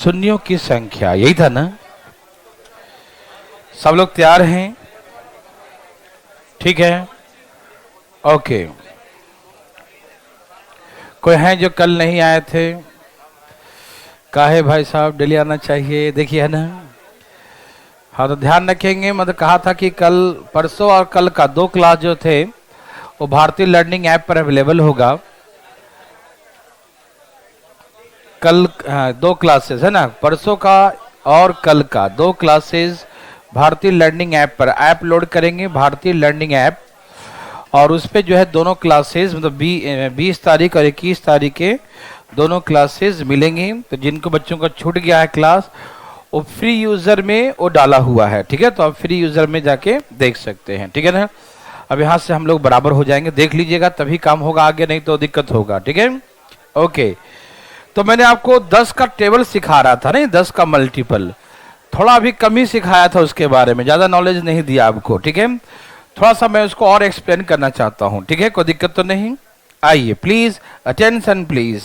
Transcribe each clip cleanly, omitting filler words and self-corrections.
शून्यों की संख्या, यही था ना? सब लोग तैयार हैं? ठीक है, ओके। कोई हैं जो कल नहीं आए थे? काहे भाई साहब, डेली आना चाहिए, देखिए है ना। हाँ तो ध्यान रखेंगे, मतलब कहा था कि कल परसों और कल का 2 क्लास जो थे वो भारतीय लर्निंग ऐप पर अवेलेबल होगा। कल 2 क्लासेस है ना, परसों का और कल का 2 क्लासेस भारतीय लर्निंग ऐप पर ऐप लोड करेंगे, भारतीय लर्निंग ऐप, और उस पे जो है दोनों क्लासेस मतलब 20 तारीख और 21 तारीख के दोनों क्लासेस मिलेंगी। तो जिनको बच्चों का छूट गया है क्लास, वो फ्री यूजर में वो डाला हुआ है, ठीक है, तो आप फ्री यूजर में जाके देख सकते हैं, ठीक है ना। अब यहाँ से हम लोग बराबर हो जाएंगे, देख लीजिएगा तभी काम होगा, आगे नहीं तो दिक्कत होगा, ठीक है, ओके। तो मैंने आपको 10 का टेबल सिखा रहा था, नहीं 10 का मल्टीपल, थोड़ा अभी कम ही सिखाया था उसके बारे में, ज्यादा नॉलेज नहीं दिया आपको, ठीक है। थोड़ा सा मैं उसको और एक्सप्लेन करना चाहता हूं, ठीक है, कोई दिक्कत तो नहीं। आइए प्लीज, अटेंशन प्लीज।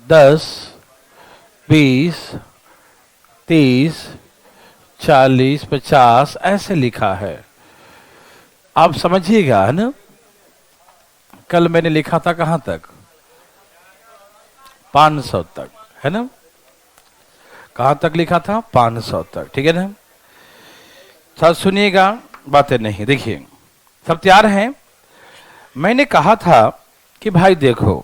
10, 20, 30, 40, 50 ऐसे लिखा है, आप समझिएगा, है ना। कल मैंने लिखा था कहां तक? 500 तक, है ना। कहां तक लिखा था? 500 तक, ठीक है ना। सब सुनिएगा, बातें नहीं, देखिए सब तैयार हैं। मैंने कहा था कि भाई देखो,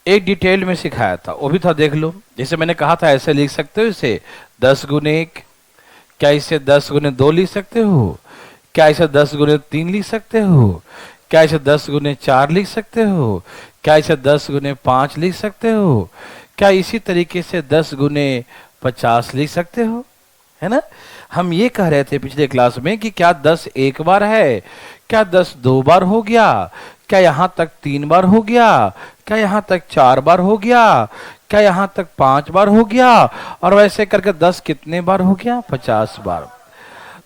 एक डिटेल में सिखाया था, वो भी था देख लो। जैसे मैंने कहा था ऐसे लिख सकते हो इसे 10 गुने 1, क्या इसे 10 गुने 2 लिख सकते हो? क्या इसे 10 गुने 3 लिख सकते हो? क्या इसे 10 गुने 4 लिख सकते हो? क्या इसे 10 गुने 5 लिख सकते हो? क्या इसी तरीके से 10 गुने 50 लिख सकते हो? है ना। हम ये कह रहे थे पिछले क्लास में कि क्या 10 एक बार है, क्या 10 2 बार हो गया, क्या यहां तक 3 बार हो गया, क्या यहां तक 4 बार हो गया, क्या यहां तक 5 बार हो गया, और वैसे करके 10 कितने बार हो गया? 50 बार।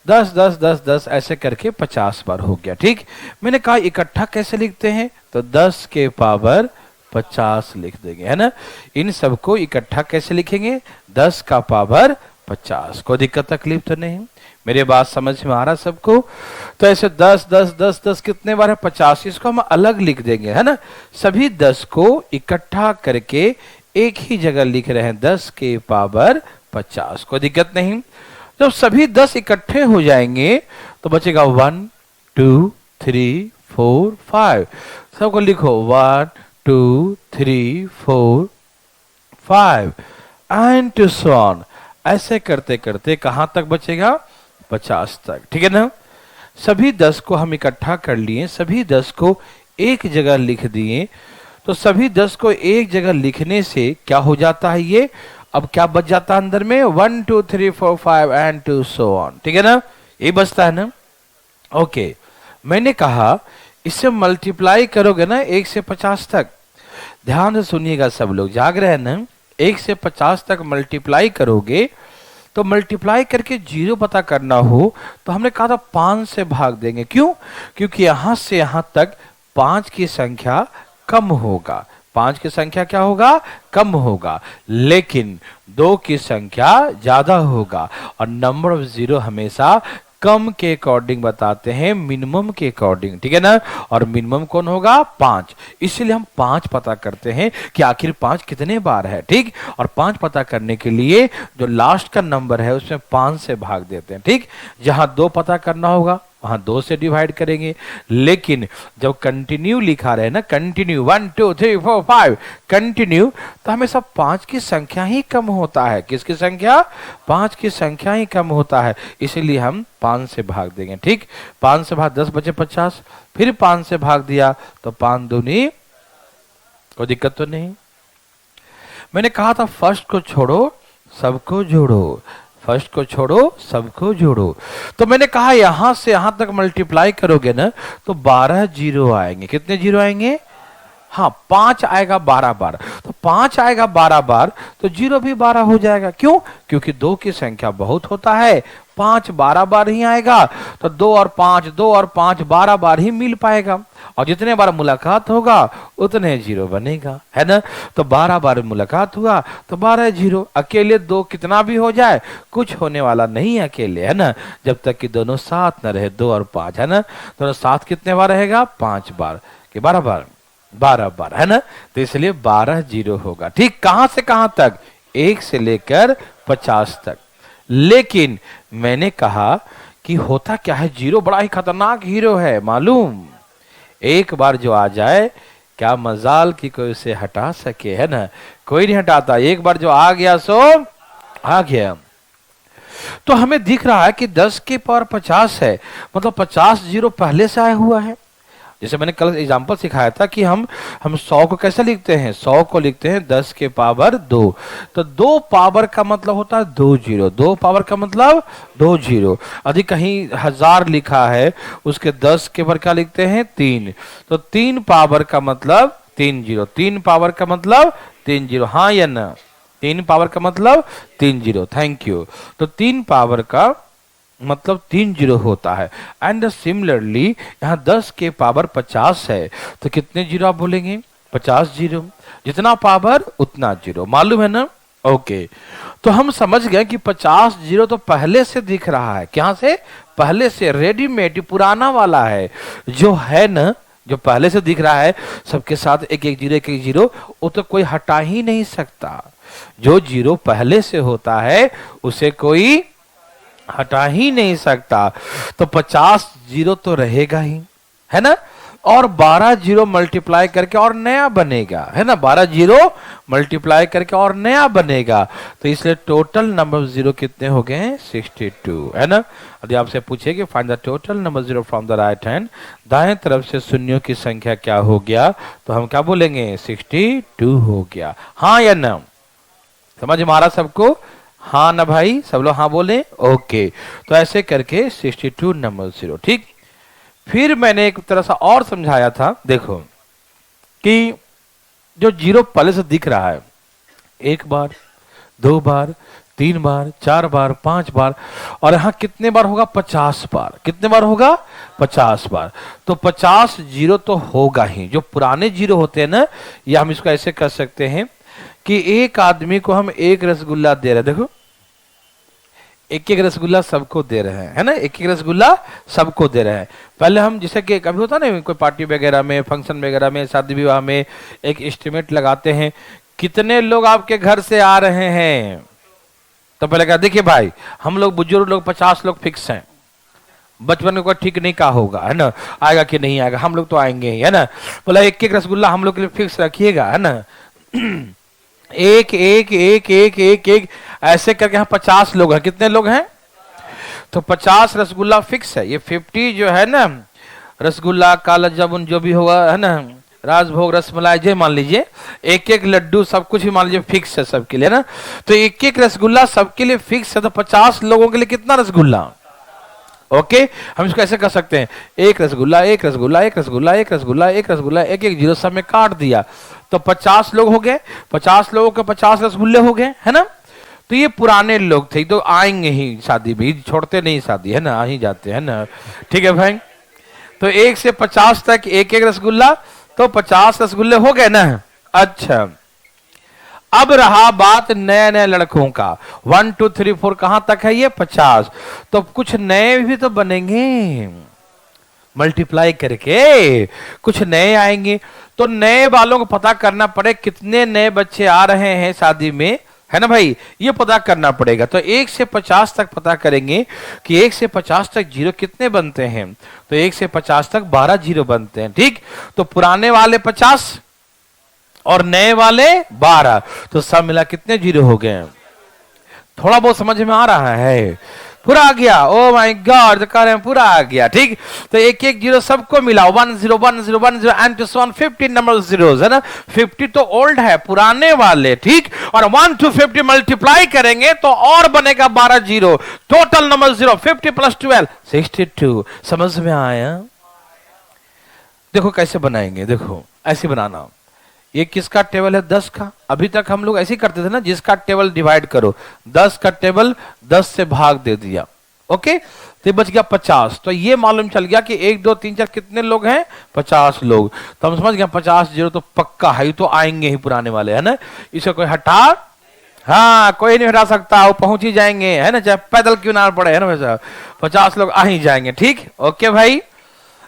10 10 10 10 ऐसे करके 50 बार हो गया, ठीक। मैंने कहा इकट्ठा कैसे लिखते हैं, तो 10 के पावर 50 लिख देंगे, है ना। इन सबको इकट्ठा कैसे लिखेंगे? 10 का पावर 50। कोई दिक्कत तकलीफ तो नहीं, मेरे बात समझ में आ रहा सबको? तो ऐसे 10 10 10 10 कितने बार है? 50। इसको हम अलग लिख देंगे, है ना। सभी 10 को इकट्ठा करके एक ही जगह लिख रहे हैं, 10 के पावर 50। कोई दिक्कत नहीं। जब सभी 10 इकट्ठे हो जाएंगे तो बचेगा 1 2 3 4 5। सबको लिखो 1 2 3 4 5 एंड टू सो ऑन। ऐसे करते करते कहां तक बचेगा? 50 तक, ठीक है ना। सभी 10 को हम इकट्ठा कर लिए, सभी 10 को एक जगह लिख दिए। तो सभी 10 को एक जगह लिखने से क्या हो जाता है? ये अब क्या बच जाता है अंदर में? 1 2 3 4 5 एंड टू सो ऑन, ठीक है ना। ये बचता है ना, ओके। मैंने कहा इससे मल्टीप्लाई करोगे ना 1 से 50 तक, ध्यान से सुनिएगा सब लोग, जाग रहे हैं ना। 1 से 50 तक मल्टीप्लाई करोगे, तो मल्टीप्लाई करके 0 पता करना हो तो हमने कहा था 5 से भाग देंगे। क्यों? क्योंकि यहां से यहां तक 5 की संख्या कम होगा। 5 की संख्या क्या होगा? कम होगा। लेकिन 2 की संख्या ज्यादा होगा, और नंबर ऑफ 0 हमेशा कम के अकॉर्डिंग बताते हैं, मिनिमम के अकॉर्डिंग, ठीक है ना। और मिनिमम कौन होगा? 5। इसलिए हम 5 पता करते हैं कि आखिर 5 कितने बार है, ठीक। और 5 पता करने के लिए जो लास्ट का नंबर है उसमें 5 से भाग देते हैं, ठीक। जहां 2 पता करना होगा वहां 2 से डिवाइड करेंगे। लेकिन जब कंटिन्यू लिखा रहे ना, कंटिन्यू 1 2 3 4 5 कंटिन्यू, तो हमेशा 5 की संख्या ही कम होता है। किसकी संख्या? 5 की संख्या ही कम होता है, इसीलिए हम 5 से भाग देंगे, ठीक। 5 से भाग 10 बचे 50, फिर 5 से भाग दिया तो 5 दूनी, कोई दिक्कत तो नहीं। मैंने कहा था फर्स्ट को छोड़ो सबको जोड़ो, फर्स्ट को छोड़ो सबको जोड़ो। तो मैंने कहा यहां से यहां तक मल्टीप्लाई करोगे ना तो 12 जीरो आएंगे। कितने जीरो आएंगे? हाँ, 5 आएगा 12 बार, तो 5 आएगा 12 बार तो 0 भी 12 हो जाएगा। क्यों? क्योंकि 2 की संख्या बहुत होता है, 5 12 बार ही आएगा, तो 2 और 5 12 बार ही मिल पाएगा। और जितने बार मुलाकात होगा उतने जीरो बनेगा, है ना। तो 12 बार मुलाकात हुआ तो 12 जीरो। अकेले दो कितना भी हो जाए कुछ होने वाला नहीं है अकेले, है ना, जब तक कि दोनों साथ न रहे। 2 और 5, है ना, दोनों साथ कितने बार रहेगा 5 बार कि 12 बार, 12 बार, है ना। तो इसलिए 12 जीरो होगा। ठीक, कहां से कहां तक, 1 से लेकर 50 तक। लेकिन मैंने कहा कि होता क्या है, जीरो बड़ा ही खतरनाक हीरो है मालूम। एक बार जो आ जाए क्या मजाल कि कोई उसे हटा सके, है ना, कोई नहीं हटाता। एक बार जो आ गया सो आ गया। तो हमें दिख रहा है कि 10 की पावर 50 है, मतलब 50 जीरो पहले से आया हुआ है। जैसे मैंने कल एग्जांपल सिखाया था कि हम 100 को कैसे लिखते हैं, 100 को लिखते हैं 10 के पावर 2। तो 2 पावर का मतलब होता है 2 जीरो, 2 पावर का मतलब 2 जीरो। यदि कहीं 1000 लिखा है उसके 10 के पावर क्या लिखते हैं 3, तो 3 पावर का मतलब 3 जीरो, 3 पावर का मतलब 3 जीरो, हाँ या ना, 3 पावर का मतलब 3 जीरो। Thank you. तो 3 पावर का मतलब 3 जीरो होता है। एंड सिमिलरली यहाँ 10 के पावर 50 है तो कितने जीरो आप बोलेंगे 50 जीरो, जितना पावर उतना जीरो, मालूम है ना। ओके, तो हम समझ गए कि 50 जीरो तो पहले से दिख रहा है। क्या से, पहले से, रेडीमेड पुराना वाला है जो है ना, जो पहले से दिख रहा है सबके साथ एक एक जीरो एक एक जीरो, वो तो कोई हटा ही नहीं सकता। जो जीरो पहले से होता है उसे कोई हटा ही नहीं सकता। तो 50 जीरो तो रहेगा ही, है ना, और 12 जीरो मल्टीप्लाई करके और नया बनेगा, है ना, 12 जीरो मल्टीप्लाई करके और नया बनेगा। तो इसलिए टोटल नंबर जीरो कितने हो गए 62, है ना। यदि आपसे पूछे कि find the total number zero from the right hand, दाएं तरफ से शून्यों की संख्या क्या हो गया, तो हम क्या बोलेंगे 62 हो गया। हाँ या ना, समझ मारा सबको, हाँ ना भाई, सब लोग हाँ बोले। ओके, तो ऐसे करके 62 नंबर जीरो। ठीक, फिर मैंने एक तरह सा और समझाया था, देखो कि जो जीरो पहले से दिख रहा है 1 बार 2 बार 3 बार 4 बार 5 बार, और यहां कितने बार होगा 50 बार। कितने बार होगा 50 बार। तो 50 जीरो तो होगा ही। जो पुराने जीरो होते हैं ना, या हम इसको ऐसे कर सकते हैं कि एक आदमी को हम एक रसगुल्ला दे रहे हैं, देखो एक एक रसगुल्ला सबको दे रहे हैं, है ना, एक एक रसगुल्ला सबको दे रहे हैं। पहले हम जैसे कि कभी होता ना कोई पार्टी वगैरह में, फंक्शन वगैरह में, शादी विवाह में एक एस्टिमेट लगाते हैं कितने लोग आपके घर से आ रहे हैं। तो पहले कहा देखिए भाई हम लोग बुजुर्ग लोग 50 लोग फिक्स हैं, बचपन में कोई ठीक नहीं कहा होगा, है ना, आएगा कि नहीं आएगा, हम लोग तो आएंगे ही, है ना। बोला एक एक रसगुल्ला हम लोग के लिए फिक्स रखिएगा, है ना। एक एक एक एक एक एक ऐसे करके यहाँ 50 लोग हैं। कितने लोग हैं, तो 50 रसगुल्ला फिक्स है। ये 50 जो है ना, रसगुल्ला काला जामुन जो भी होगा, है ना, राजभोग रसमलाई जो मान लीजिए, एक एक लड्डू सब कुछ ही मान लीजिए फिक्स है सबके लिए ना। तो एक एक रसगुल्ला सबके लिए फिक्स है, तो 50 लोगों के लिए कितना रसगुल्ला। ओके, हम इसको ऐसे कर सकते हैं, एक रसगुल्ला एक रसगुल्ला एक रसगुल्ला एक रसगुल्ला एक रसगुल्ला, एक एक जीरो सब में काट दिया तो 50 लोग हो गए। 50 लोगों के 50 रसगुल्ले हो गए, है ना। तो ये पुराने लोग थे, तो आएंगे ही शादी में, छोड़ते नहीं शादी, है ना, आ ही जाते हैं ना। ठीक है भाई, तो 1 से 50 तक एक एक रसगुल्ला, तो 50 रसगुल्ले हो गए ना। अच्छा, अब रहा बात नए नए लड़कों का, 1 2 3 4 कहां तक है ये 50। तो कुछ नए भी तो बनेंगे, मल्टीप्लाई करके कुछ नए आएंगे। तो नए वालों को पता करना पड़े कितने नए बच्चे आ रहे हैं शादी में, है ना भाई, ये पता करना पड़ेगा। तो 1 से 50 तक पता करेंगे कि 1 से 50 तक जीरो कितने बनते हैं। तो 1 से 50 तक 12 जीरो बनते हैं। ठीक, तो पुराने वाले 50 और नए वाले 12, तो सब मिला कितने जीरो हो गए। थोड़ा बहुत समझ में आ रहा है, पूरा आ गया। ओ माय गॉड, कह रहे हैं पूरा आ गया। ठीक, तो एक एक जीरो सबको मिला, 1 0 1 0 1 0 एंड 50 नंबर जीरोस, है ना। 50 तो ओल्ड है, पुराने वाले। ठीक, और 1 to 50 मल्टीप्लाई करेंगे तो और बनेगा 12 जीरो। Total number zero 50 + 12 62। समझ में आया। देखो कैसे बनाएंगे, देखो ऐसे बनाना। ये किसका टेबल है 10 का। अभी तक हम लोग ऐसे ही करते थे ना, जिसका टेबल डिवाइड करो, 10 का टेबल 10 से भाग दे दिया, ओके, तो बच गया 50। तो ये मालूम चल गया कि 1 2 3 4 कितने लोग हैं, 50 लोग। तो हम समझ गए 50 जीरो तो पक्का है, तो आएंगे ही पुराने वाले, है ना। इसे कोई हटा, हाँ कोई नहीं हटा सकता, वो पहुंच ही जाएंगे, है ना, चाहे पैदल क्यों ना पड़े, है ना वैसा 50 लोग आ ही जाएंगे। ठीक, ओके भाई।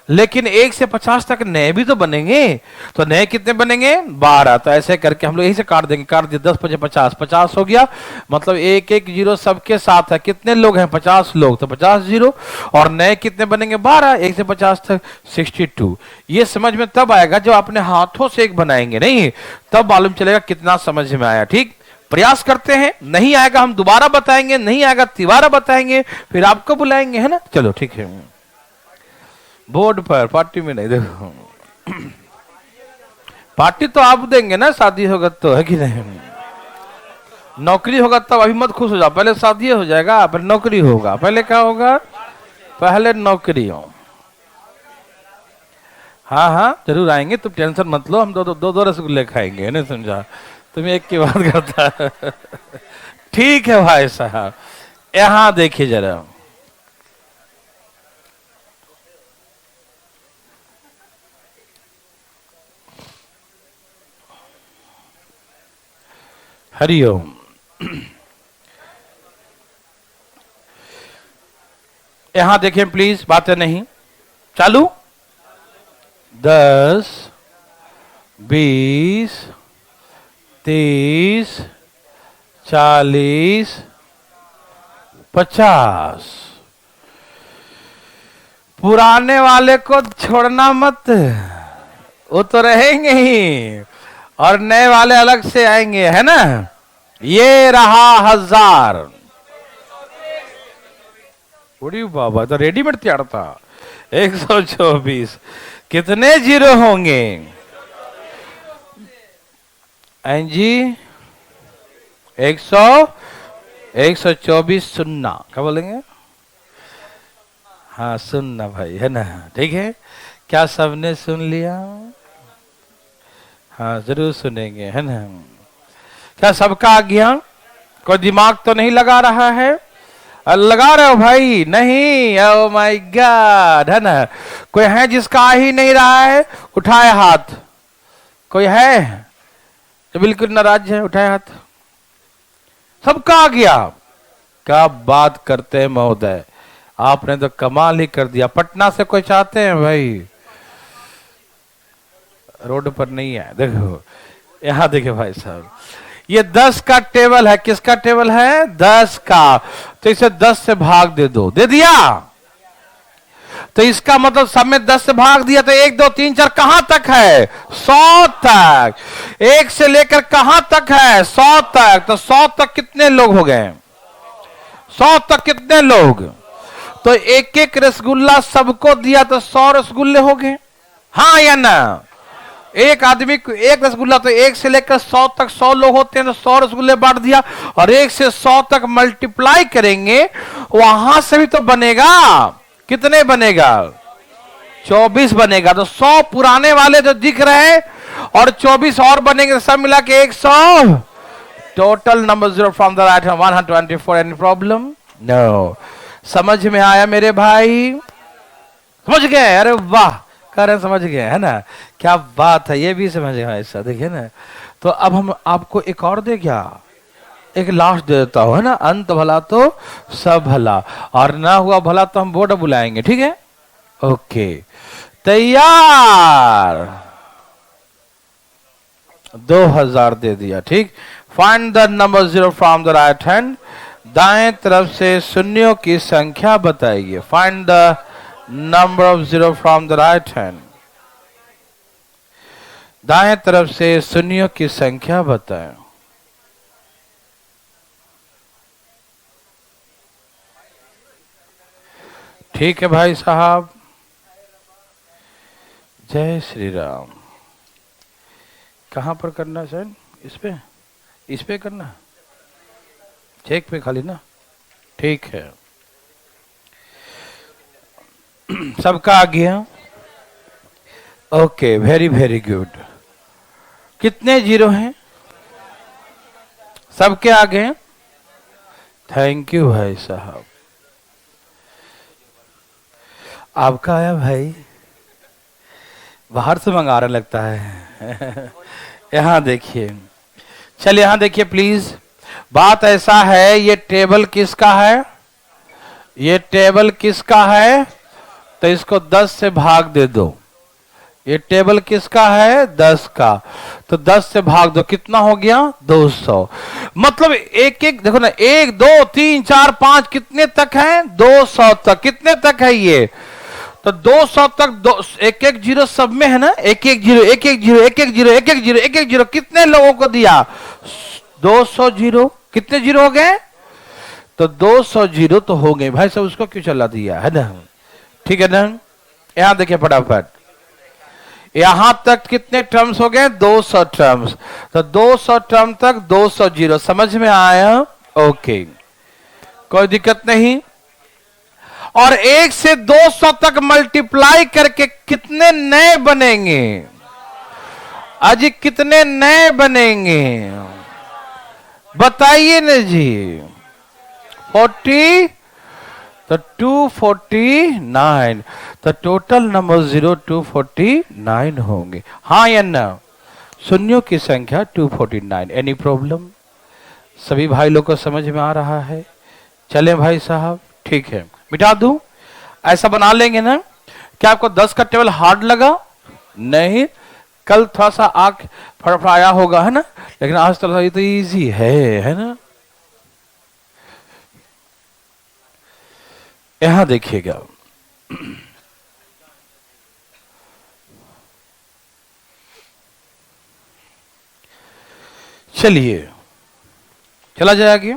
लेकिन 1 से 50 तक नए भी तो बनेंगे, तो नए कितने बनेंगे, 12। तो ऐसे करके हम लोग यही से काट देंगे, काट दिए 10 5 50, 50 हो गया। मतलब 1 1 जीरो सबके साथ है, कितने लोग हैं, 50 लोग, तो 50 जीरो। और नए कितने बनेंगे, 12, 1 से 50 तक 62। ये समझ में तब आएगा जब अपने हाथों से एक बनाएंगे, नहीं तब मालूम चलेगा कितना समझ में आया। ठीक, प्रयास करते हैं, नहीं आएगा हम दोबारा बताएंगे, नहीं आएगा तिबारा बताएंगे, फिर आपको बुलाएंगे, है ना। चलो ठीक है, बोर्ड पर, पार्टी में नहीं, देखो पार्टी तो आप देंगे ना, शादी होगा तो, है कि नहीं। नौकरी होगा तब, अभी मत खुश हो जाओ, पहले शादी हो जाएगा, फिर नौकरी होगा, पहले क्या होगा, पहले नौकरी हो। हाँ हाँ जरूर आएंगे, तुम टेंशन मत लो, हम दो रसगुल्ले खाएंगे, नहीं समझा, तुम्हें एक की बात करता है। ठीक है भाई साहब, यहां देखिए जरा, हरिओम। यहां देखें प्लीज, बातें नहीं चालू। 10 20 30 40 50। पुराने वाले को छोड़ना मत, वो तो रहेंगे ही, और नए वाले अलग से आएंगे, है ना। ये रहा 1000। बड़ी बाबा, तो रेडीमेड तैयार था। 124, कितने जीरो होंगे जी, 124 सुनना, क्या बोलेंगे, हाँ सुनना भाई, है ना। ठीक है, क्या सबने सुन लिया, हाँ जरूर सुनेंगे, है ना। क्या सबका आ गया, कोई दिमाग तो नहीं लगा रहा है, लगा रहे हो भाई, नहीं, ओ माय गॉड, है ना। कोई है जिसका आ ही नहीं रहा है, उठाए हाथ, कोई है तो बिल्कुल नाराज है, उठाए हाथ, सबका आ गया। क्या बात करते हैं महोदय, आपने तो कमाल ही कर दिया। पटना से कोई चाहते हैं भाई, रोड पर नहीं है, देखो यहां देखिए भाई साहब, ये 10 का टेबल है, किसका टेबल है, 10 का। तो इसे 10 से भाग दे दो, दे दिया, तो इसका मतलब सब में 10 से भाग दिया, तो 1 2 3 4 कहां तक है, 100 तक। 1 से लेकर कहां तक है, 100 तक। तो 100 तक कितने लोग हो गए, 100 तक कितने लोग, तो एक एक रसगुल्ला सबको दिया तो 100 रसगुल्ले हो गए, हाँ या ना। एक आदमी को एक रसगुल्ला, तो 1 से लेकर 100 तक 100 लोग होते हैं, तो 100 रसगुल्ले बांट दिया। और 1 से 100 तक मल्टीप्लाई करेंगे, वहां से भी तो बनेगा, कितने बनेगा, 24 बनेगा। तो 100 पुराने वाले जो दिख रहे हैं और 24 और बनेंगे, सब मिला के 100। Total number zero from the right hand 124। Any problem, no. समझ में आया मेरे भाई, समझ गए, अरे वाह, कारण समझ गए, है ना, क्या बात है, ये भी समझ गए ऐसा, देखिए ना। तो अब हम आपको एक और दे, क्या एक लास्ट दे देता हूं, है ना, अंत भला तो सब भला, और ना हुआ भला तो हम बोर्ड बुलाएंगे, ठीक है। ओके, तैयार, 2000 दे दिया, ठीक। Find the number zero from the right hand, दाएं तरफ से शून्यों की संख्या बताइए। Find the number of zero from the right hand, दाएं तरफ से शून्यों की संख्या बताएं। ठीक है भाई साहब, जय श्री राम। कहां पर करना है सर, इस पे करना, चेक पे खाली ना, ठीक है। सबका आ गया, ओके, वेरी वेरी गुड। कितने जीरो हैं, सबके आ गए, थैंक यू भाई साहब। आपका आया भाई, बाहर से मंगा रहा लगता है। यहां देखिए, चलिए यहां देखिए प्लीज। बात ऐसा है, ये टेबल किसका है, ये टेबल किसका है, तो इसको 10 से भाग दे दो। ये टेबल किसका है, 10 का, तो 10 से भाग दो, कितना हो गया, 200। मतलब एक एक देखो ना, 1 2 3 4 5 कितने तक है, 200 तक। कितने तक है ये, तो 200 तक। एक एक जीरो सब में है ना, एक एक जीरो, एक एक जीरो, एक एक जीरो, एक एक जीरो, एक एक जीरो। कितने लोगों को दिया, 200 जीरो। कितने जीरो हो गए, तो 200 जीरो तो हो गए भाई सब। उसको क्यों चला दिया है ना, ठीक है ना। यहां देखिए फटाफट, यहां तक कितने टर्म्स हो गए, 200 टर्म्स। तो 200 टर्म तक 200 जीरो। समझ में आया, ओके, कोई दिक्कत नहीं। और 1 से 200 तक मल्टीप्लाई करके कितने नए बनेंगे, अजी कितने नए बनेंगे, बताइए ना जी। 40, तो 249, तो टोटल नंबर 249 होंगे, हाँ या ना। शून्यों की संख्या 249। एनी प्रॉब्लम, सभी भाई लोग को समझ में आ रहा है। चलें भाई साहब, ठीक है, मिटा दूं, ऐसा बना लेंगे ना। क्या आपको 10 का टेबल हार्ड लगा, नहीं, कल थोड़ा सा आंख फड़फड़ाया होगा है ना, लेकिन आज तो ये तो इजी है ना। यहां देखिएगा, चलिए चला जाएगा।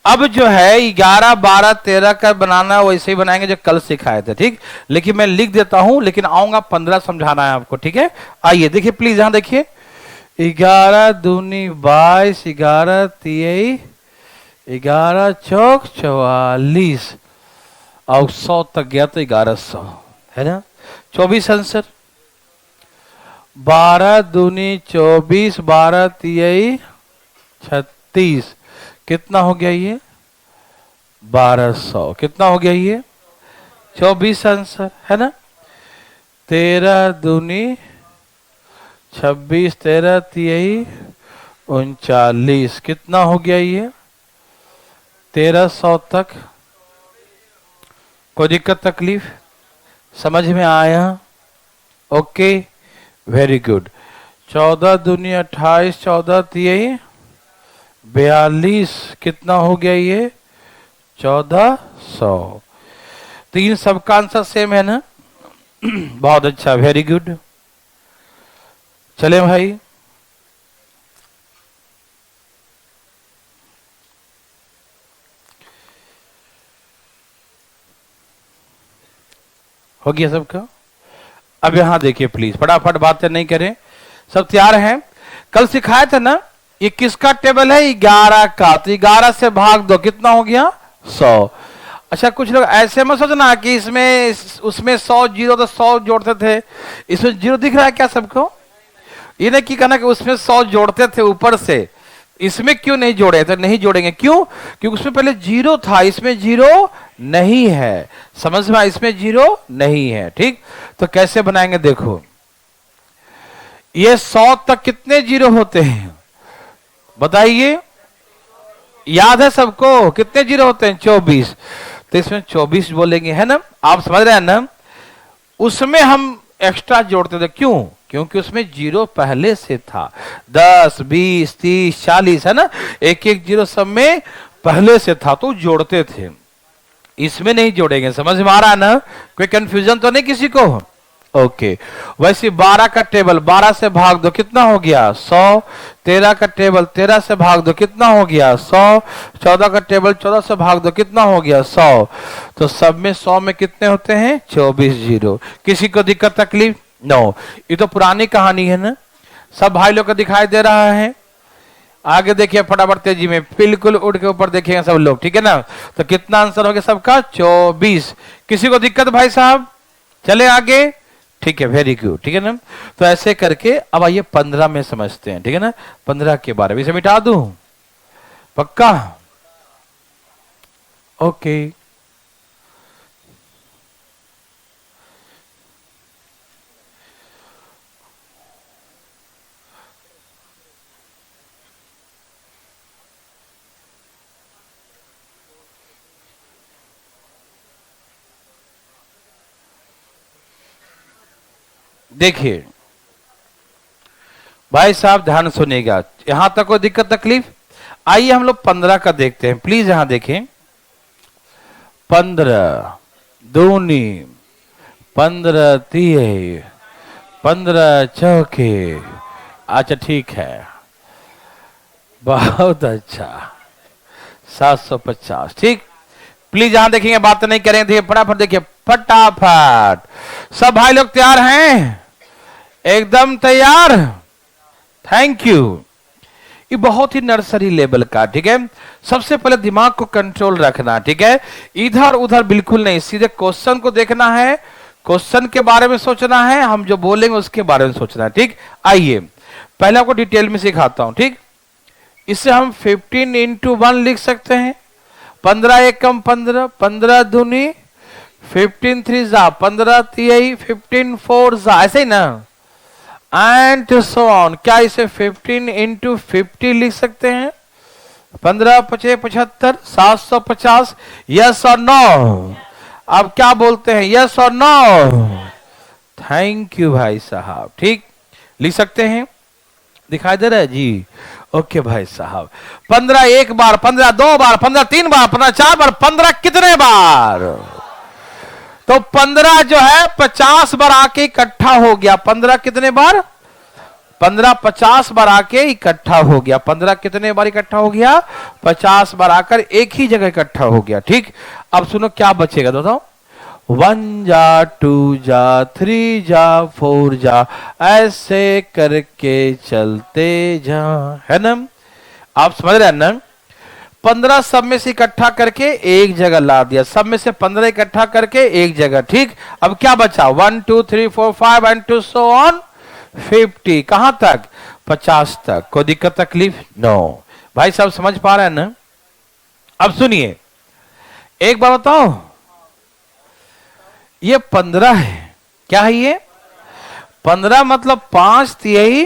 अब जो है 11 12 13 का बनाना वैसे ही बनाएंगे जो कल सिखाए थे, ठीक। लेकिन मैं लिख देता हूं, लेकिन आऊंगा 15 समझाना है आपको, ठीक है। आइए देखिए प्लीज, यहां देखिए, 11 दूनी 22, 11 तियई, 11 चौक 44, और 100 तक गया तो 1100 है ना। 24 आंसर, 12 दूनी 24, 12 तियई 36, कितना हो गया ये, 1200। कितना हो गया ये, 24 आंसर है ना। 13 दूनी 26, 13 तियई 39, कितना हो गया ये, 1300 तक। कोई दिक्कत तकलीफ, समझ में आया, ओके, वेरी गुड। 14 दूनी 28, 14 तियई 42, कितना हो गया ये, 1400। तीन सबका आंसर सेम है ना, बहुत अच्छा, वेरी गुड। चले भाई, हो गया सबका। अब यहां देखिए प्लीज, फटाफट बातें नहीं करें, सब तैयार हैं। कल सिखाया था ना, ये किसका टेबल है, 11 का, तो 11 से भाग दो, कितना हो गया, 100। अच्छा, कुछ लोग ऐसे मत सोचना कि इसमें उसमें 100 जीरो, तो 100 जोड़ते थे, इसमें जीरो दिख रहा है क्या सबको, ये नहीं कि कहना कि उसमें 100 जोड़ते थे ऊपर से, इसमें क्यों नहीं जोड़े, तो नहीं जोड़ेंगे, क्यों, क्योंकि उसमें पहले जीरो था, इसमें जीरो नहीं है। समझ में, इसमें जीरो नहीं है, ठीक। तो कैसे बनाएंगे, देखो, ये 100 तक कितने जीरो होते हैं, बताइए, याद है सबको, कितने जीरो होते हैं, 24। तो इसमें 24 बोलेंगे, है ना, आप समझ रहे हैं ना। उसमें हम एक्स्ट्रा जोड़ते थे, क्यों, क्योंकि उसमें जीरो पहले से था, 10 20 30 40 है ना, एक एक जीरो सब में पहले से था, तो जोड़ते थे। इसमें नहीं जोड़ेंगे, समझ में आ रहा है ना, कोई कंफ्यूजन तो नहीं किसी को, ओके। वैसे 12 का टेबल 12 से भाग दो, कितना हो गया, 100। 13 का टेबल 13 से भाग दो, कितना हो गया, 100। 14 का टेबल 14 से भाग दो, कितना हो गया, 100। तो सब में 100 में कितने होते हैं, 24 जीरो। किसी को दिक्कत तकलीफ, नो। ये तो पुरानी कहानी है ना, सब भाई लोग को दिखाई दे रहा है। आगे देखिए फटाफट तेजी में, बिल्कुल उड़ के ऊपर देखेंगे सब लोग, ठीक है ना। तो कितना आंसर हो गया सबका, 24। किसी को दिक्कत भाई साहब, चले आगे, ठीक है, वेरी गुड, ठीक है ना। तो ऐसे करके अब आइए 15 में समझते हैं, ठीक है ना। 15 के बारे में इसे मिटा दूं, पक्का, ओके। देखिए भाई साहब ध्यान सुनिएगा, यहां तक कोई दिक्कत तकलीफ? आइए हम लोग 15 का देखते हैं, प्लीज यहां देखें। 15 दूनी, 15 तिये, 15 चौके। अच्छा ठीक है, बहुत अच्छा, 750। ठीक, प्लीज यहां देखेंगे, बात नहीं करेंगे, फटाफट देखिए, फटाफट। सब भाई लोग तैयार हैं? एकदम तैयार? Thank you. ये बहुत ही नर्सरी लेवल का, ठीक है। सबसे पहले दिमाग को कंट्रोल रखना, ठीक है। इधर उधर बिल्कुल नहीं, सीधे क्वेश्चन को देखना है, क्वेश्चन के बारे में सोचना है, हम जो बोलेंगे उसके बारे में सोचना है। ठीक, आइए पहले आपको डिटेल में सिखाता हूं। ठीक, इससे हम 15 इंटू 1 लिख सकते हैं। 15 एकम 15, 15 दूनी, 15 3 जा 15 तिहाई, 15 4 जा, ऐसे ही ना, एंड सो ऑन। क्या इसे 15 इंटू 50 लिख सकते हैं? 15 5 75, 750। यस और नो? अब क्या बोलते हैं, यस और नो? थैंक यू भाई साहब। ठीक, लिख सकते हैं, दिखाई दे रहा है जी? ओके भाई साहब। 15 एक बार, 15 दो बार, 15 तीन बार, 15 चार बार, 15 कितने बार? तो 15 जो है 50 बार आके इकट्ठा हो गया। 15 कितने बार? 15 50 बार आके इकट्ठा हो गया। 15 कितने बार इकट्ठा हो गया? 50 बार आकर एक ही जगह इकट्ठा हो गया। ठीक, अब सुनो क्या बचेगा दोस्तों। 1 जा 2 जा 3 जा 4 जा, ऐसे करके चलते जा, है ना? आप समझ रहे हैं ना? 15 सब में से इकट्ठा करके एक जगह ला दिया, सब में से 15 इकट्ठा करके एक जगह। ठीक, अब क्या बचा? 1 2 3 4 5 एंड टू सो ऑन 50। कहां तक? 50 तक। कोई दिक्कत तकलीफ? नो। भाई साहब समझ पा रहे हैं ना? अब सुनिए, एक बार बताओ, ये 15 है, क्या है ये? 15 मतलब 5 तिहाई।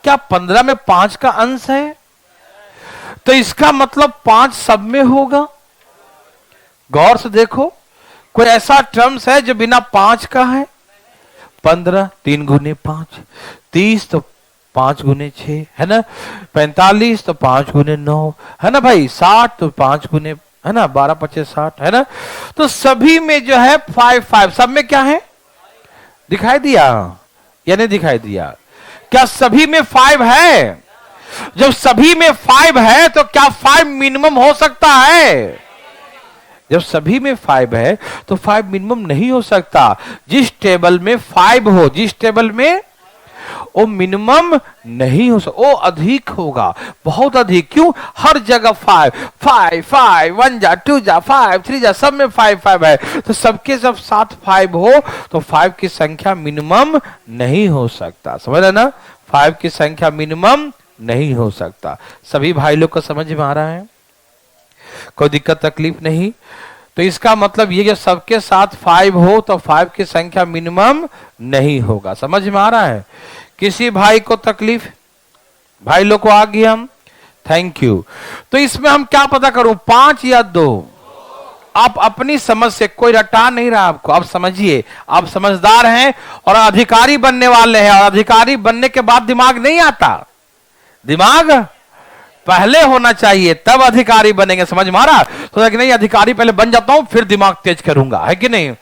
क्या 15 में 5 का अंश है? तो इसका मतलब 5 सब में होगा। गौर से देखो, कोई ऐसा टर्म्स है जो बिना 5 का है? 15 3 गुने 5, 30 तो 5 गुने 6, है ना? 45 तो 5 गुने 9, है ना भाई? 60 तो 5 गुने, है ना? 12 25 60, है ना? तो सभी में जो है 5 5, सब में क्या है? दिखाई दिया या नहीं दिखाई दिया? क्या सभी में 5 है? जब सभी में 5 है तो क्या 5 मिनिमम हो सकता है? जब सभी में 5 है तो 5 मिनिमम नहीं हो सकता। जिस टेबल में 5 हो, जिस टेबल में, वो मिनिमम नहीं हो सकता, वो अधिक होगा, बहुत अधिक। क्यों? हर जगह 5 5 5, 1 जा 2 जा 5 3 जा, सब में 5 5 है। तो सबके सब साथ 5 हो तो 5 की संख्या मिनिमम नहीं हो सकता। समझ रहे ना? 5 की संख्या मिनिमम नहीं हो सकता। सभी भाई लोग को समझ में आ रहा है? कोई दिक्कत तकलीफ नहीं? तो इसका मतलब ये कि सबके साथ 5 हो तो 5 की संख्या मिनिमम नहीं होगा। समझ में आ रहा है? किसी भाई को तकलीफ? भाई लोग को आ गया? हम थैंक यू। तो इसमें हम क्या पता करूं, 5 या 2? आप अपनी समझ से, कोई रटा नहीं रहा आपको, आप समझिए। आप समझदार हैं और अधिकारी बनने वाले हैं, और अधिकारी बनने के बाद दिमाग नहीं आता। दिमाग पहले होना चाहिए, तब अधिकारी बनेंगे। समझ मारा? तो नहीं, अधिकारी पहले बन जाता हूं फिर दिमाग तेज करूंगा, है कि नहीं?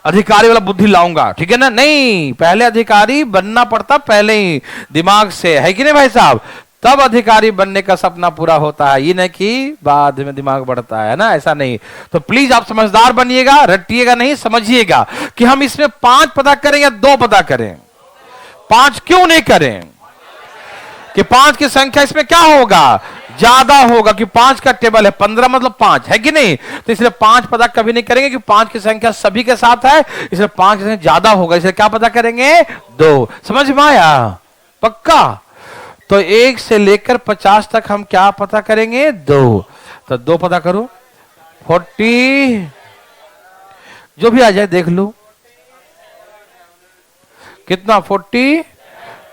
अधिकारी वाला बुद्धि लाऊंगा, ठीक है ना? नहीं, पहले अधिकारी बनना पड़ता, पहले ही दिमाग से, है कि नहीं भाई साहब? तब अधिकारी बनने का सपना पूरा होता है, ये नहीं कि बाद में दिमाग बढ़ता है ना, ऐसा नहीं। तो प्लीज आप समझदार बनिएगा, रटिएगा नहीं, समझिएगा कि हम इसमें 5 पता करें या 2 पता करें। 5 क्यों नहीं करें? कि 5 की संख्या इसमें क्या होगा? ज्यादा होगा, कि 5 का टेबल है, 15 मतलब 5, है कि नहीं? तो इसलिए 5 पता कभी नहीं करेंगे कि 5 की संख्या सभी के साथ है, इसलिए 5 की संख्या ज्यादा होगा, इसलिए क्या पता करेंगे? 2। समझ में आया? पक्का? तो 1 से लेकर 50 तक हम क्या पता करेंगे? 2। तो 2 पता करो, 40, जो भी आ जाए देख लो कितना, 40।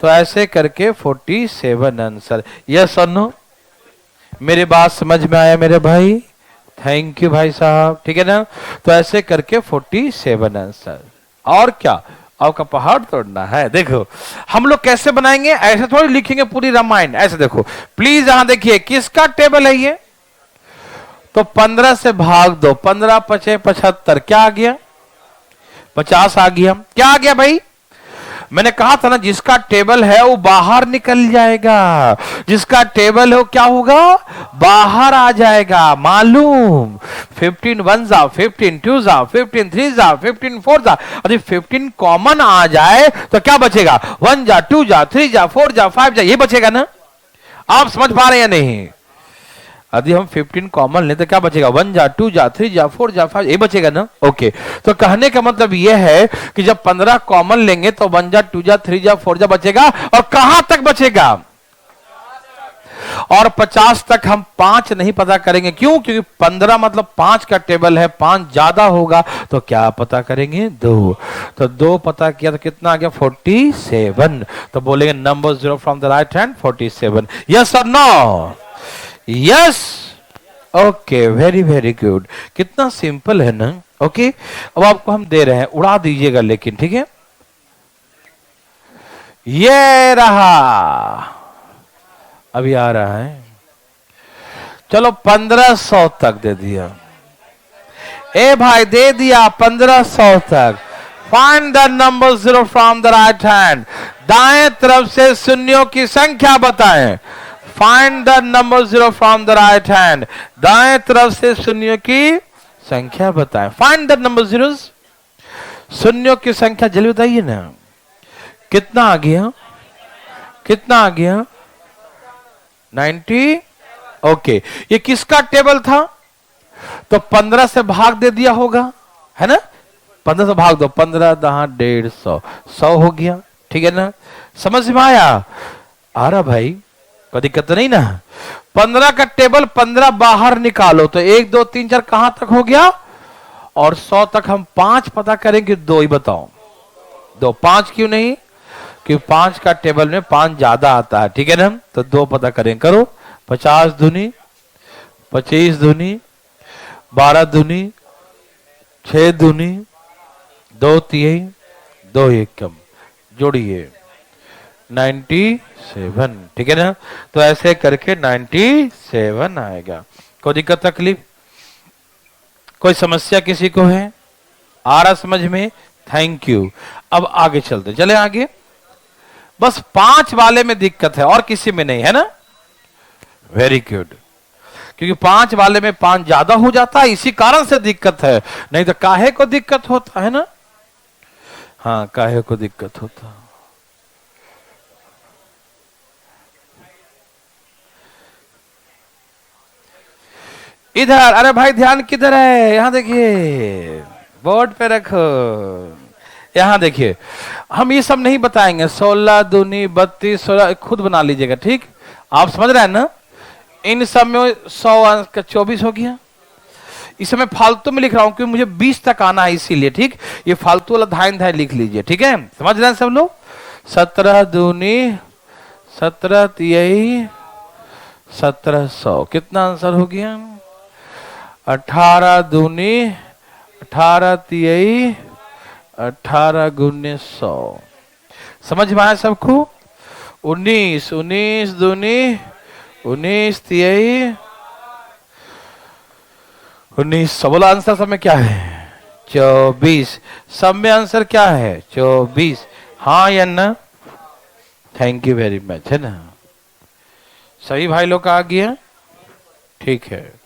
तो ऐसे करके 47 आंसर। यस और नो? मेरी बात समझ में आया मेरे भाई? थैंक यू भाई साहब, ठीक है ना? तो ऐसे करके 47 आंसर। और क्या? आपका पहाड़ तोड़ना है। देखो हम लोग कैसे बनाएंगे, ऐसे थोड़ी लिखेंगे पूरी रामायण, ऐसे देखो प्लीज यहां देखिए किसका टेबल है ये, तो 15 से भाग दो, 15 पचे 75, क्या आ गया 50 आ गया। क्या आ गया भाई, मैंने कहा था ना जिसका टेबल है वो बाहर निकल जाएगा, जिसका टेबल है वो क्या होगा, बाहर आ जाएगा। मालूम 15 1 जा 15 2 जा 15 3 जा 15 4 जा, यदि 15 कॉमन आ जाए तो क्या बचेगा, 1 जा 2 जा 3 जा 4 जा 5 जा, ये बचेगा ना। आप समझ पा रहे हैं या नहीं, यदि हम 15 कॉमन लें तो क्या बचेगा, 1 जा 2 जा 3 जा 4 जा 5, ये बचेगा ना। ओके, तो कहने का मतलब ये है कि जब 15 कॉमन लेंगे तो 1 जा 2 जा 3 जा 4 जा बचेगा, और कहां तक बचेगा, और 50 तक हम 5 नहीं पता करेंगे, क्यों, क्योंकि 15 मतलब 5 का टेबल है, 5 ज्यादा होगा तो क्या पता करेंगे, 2, तो 2 पता किया तो कितना आ गया 47, तो बोलेंगे number 0 from the right hand 47, yes और no, yes, okay, very very good, कितना सिंपल है ना। ओके, अब आपको हम दे रहे हैं, उड़ा दीजिएगा लेकिन, ठीक है, ये रहा, अभी आ रहा है, चलो 1500 तक दे दिया, ए भाई दे दिया 1500 तक। Find the number 0 from the right hand, दाएं तरफ से शून्यों की संख्या बताएं। Find the number 0 from the right hand, दाएं तरफ से शून्यों की संख्या बताएं। फाइंड द नंबर 0, शून्यों की संख्या जल्दी बताइए ना, कितना आ गया, कितना आ गया 90। ओके, ये किसका टेबल था, तो 15 से भाग दे दिया होगा, है ना, 15 से भाग दो, 15 10 150, 100 हो गया, ठीक है ना, समझ में आया, आ रहा भाई, कोई दिक्कत नहीं ना। 15 का टेबल 15 बाहर निकालो तो 1 2 3 4 कहां तक हो गया, और 100 तक हम 5 पता करेंगे, 2 ही बताओ, 2 5 क्यों नहीं, कि 5 का टेबल में 5 ज्यादा आता है, ठीक है ना, तो 2 पता करें, करो 50 दूनी 25 दूनी 12 दूनी 6 दूनी 2 तिहाई 2 एकम, जोड़िए 97, ठीक है ना, तो ऐसे करके 97 आएगा। कोई दिक्कत तकलीफ, कोई समस्या किसी को है, आ रहा समझ में, थैंक यू। अब आगे चलते, चले आगे, बस 5 वाले में दिक्कत है और किसी में नहीं है ना, वेरी गुड, क्योंकि 5 वाले में 5 ज्यादा हो जाता है, इसी कारण से दिक्कत है, नहीं तो काहे को दिक्कत होता है ना, हाँ काहे को दिक्कत होता। इधर, अरे भाई ध्यान किधर है, यहां देखिए, बोर्ड पे रखो, यहां देखिए, हम ये सब नहीं बताएंगे, 16 दूनी 32 16, खुद बना लीजिएगा, ठीक, आप समझ रहे हैं ना, इन सब में 100 अंक का 24 हो गया, इस समय फालतू में लिख रहा हूं क्योंकि मुझे 20 तक आना है इसीलिए, ठीक, ये फालतू वाला धाइन धाय लिख लीजिए, ठीक है, समझ रहे हैं सब लोग। 17 दूनी 17 तिहाई 1700, कितना आंसर हो गया, 18 दूनी 18 तिहाई 18 गुने 100, समझ में आया सबको। 19 19 दूनी 19 तिहाई 1900, बोला आंसर सब में क्या है 24, सब में आंसर क्या है 24, हाँ या ना, थैंक यू वेरी मच, है ना, सही भाई लोग का आ गया, ठीक है,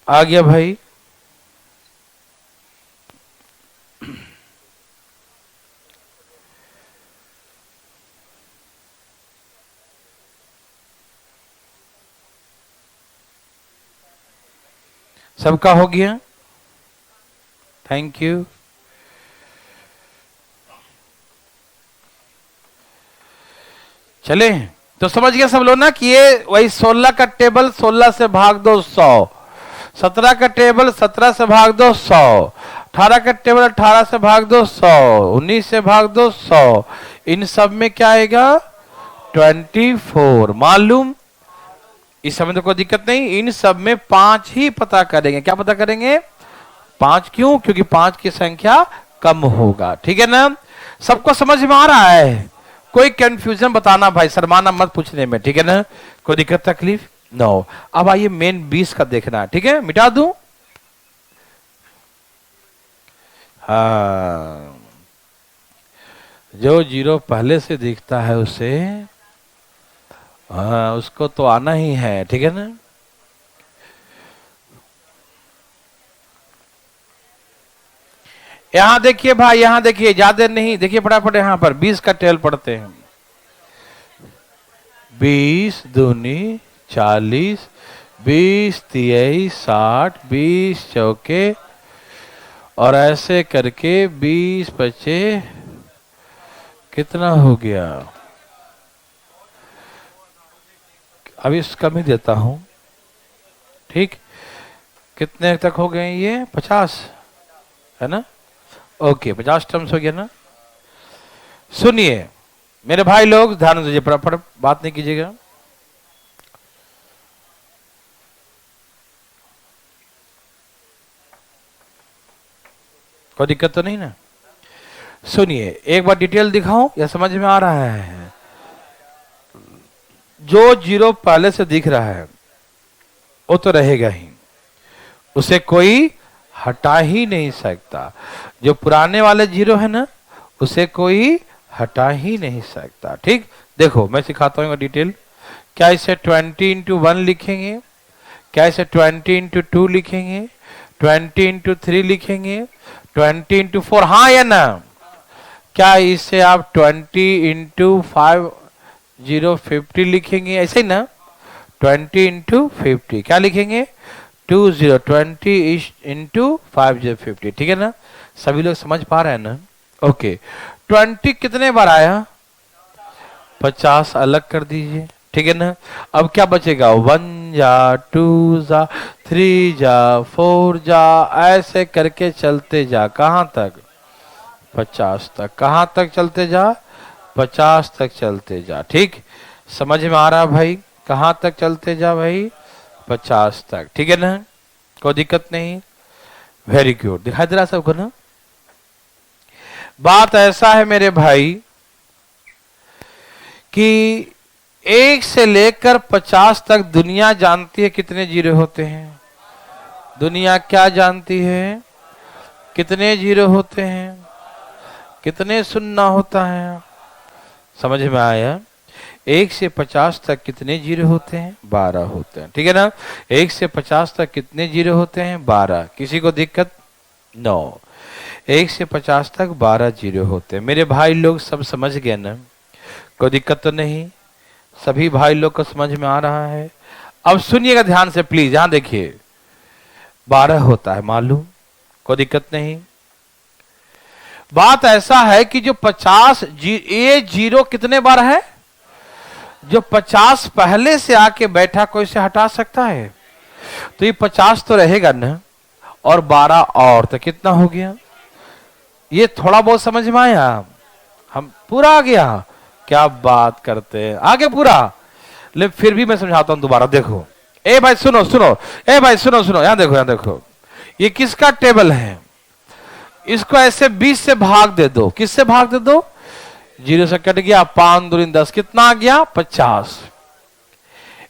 आ गया भाई। सबका हो गया, थैंक यू। चले, तो समझ गया सब लोग ना कि ये वही 16 का टेबल 16 से भाग दो 100, 17 का टेबल 17 से भाग दो 100, 18 का टेबल 18 से भाग दो 100, 19 से भाग दो 100, इन सब में क्या आएगा 24। मालूम इस समय तो कोई दिक्कत नहीं, इन सब में 5 ही पता करेंगे। क्या पता करेंगे? 5। क्यों? क्योंकि 5 की संख्या कम होगा। ठीक है ना? सबको समझ में आ रहा है? कोई कंफ्यूजन बताना भाई, शर्माना मत पूछने में। ठीक है ना? कोई दिक्कत तकलीफ? नो। अब आइए मेन 20 का देखना है। ठीक है, मिटा दूं? हाँ, जो 0 पहले से दिखता है उसे, हाँ, उसको तो आना ही है। ठीक है ना? यहां देखिए भाई, यहां देखिए, ज्यादा नहीं, देखिए फटाफट यहां पर 20 का टेल पढ़ते हैं। 20 दूनी 40, 20 तिहाई 60, 20 चौके, और ऐसे करके 20 बचे, कितना हो गया? अभी कम ही देता हूं। ठीक, कितने तक हो गए ये? 50 है ना? ओके, 50 टर्म्स हो गया ना? सुनिए मेरे भाई लोग, ध्यान दीजिए, फटाफट बात नहीं कीजिएगा। कोई दिक्कत तो नहीं ना? सुनिए, एक बार डिटेल दिखाऊं या समझ में आ रहा है? जो 0 पहले से दिख रहा है वो तो रहेगा ही, उसे कोई हटा ही नहीं सकता। जो पुराने वाले 0 है ना, उसे कोई हटा ही नहीं सकता। ठीक, देखो मैं सिखाता हूँ डिटेल। क्या इसे 20 इंटू 1 लिखेंगे? क्या इसे 20 इंटू 2 लिखेंगे? 20 इंटू 3 लिखेंगे? 20 इंटू 4, हाँ या ना? क्या इसे आप 20 इंटू 5 0 50 लिखेंगे? ऐसे ही ना? 20 इंटू 50 क्या लिखेंगे? 20 20 इंटू 5 0 50। ठीक है ना? सभी लोग समझ पा रहे हैं ना? ओके, 20 कितने बार आया? 50 अलग कर दीजिए। ठीक है ना? अब क्या बचेगा? 1 जा 2 जा 3 जा 4 जा, ऐसे करके चलते जा। कहां तक? 50 तक। कहां तक चलते जा? 50 तक चलते जा। ठीक, समझ में आ रहा भाई? कहां तक चलते जा भाई? 50 तक। ठीक है ना? कोई दिक्कत नहीं? वेरी गुड, दिखाई दे रहा सबको ना? बात ऐसा है मेरे भाई कि 1 से लेकर 50 तक दुनिया जानती है कितने 0 होते हैं। दुनिया क्या जानती है? कितने 0 होते हैं, कितने सुन्ना होता है। समझ में आया? 1 से 50 तक कितने 0 होते हैं? 12 होते हैं। ठीक है ना? 1 से 50 तक कितने 0 होते हैं? 12। किसी को दिक्कत? नो। 1 से 50 तक 12 0 होते हैं। मेरे भाई लोग सब समझ गए ना? कोई दिक्कत तो नहीं? सभी भाई लोग को समझ में आ रहा है? अब सुनिएगा ध्यान से प्लीज, यहां देखिए, 12 होता है मालूम, कोई दिक्कत नहीं। बात ऐसा है कि जो 50 ये 0 कितने बार है? जो 50 पहले से आके बैठा, कोई से हटा सकता है? तो ये 50 तो रहेगा ना, और 12 और, तो कितना हो गया? ये थोड़ा बहुत समझ में आया? हम पूरा आ गया? क्या बात करते हैं, आगे पूरा। ले फिर भी मैं समझाता हूं दोबारा, देखो। ए भाई सुनो सुनो, ए भाई सुनो सुनो, यहां देखो, यहां देखो, ये किसका टेबल है? इसको ऐसे 20 से भाग दे दो। किससे भाग दे दो? 0 से कट गया, 5 दूनी 10, कितना आ गया? 50।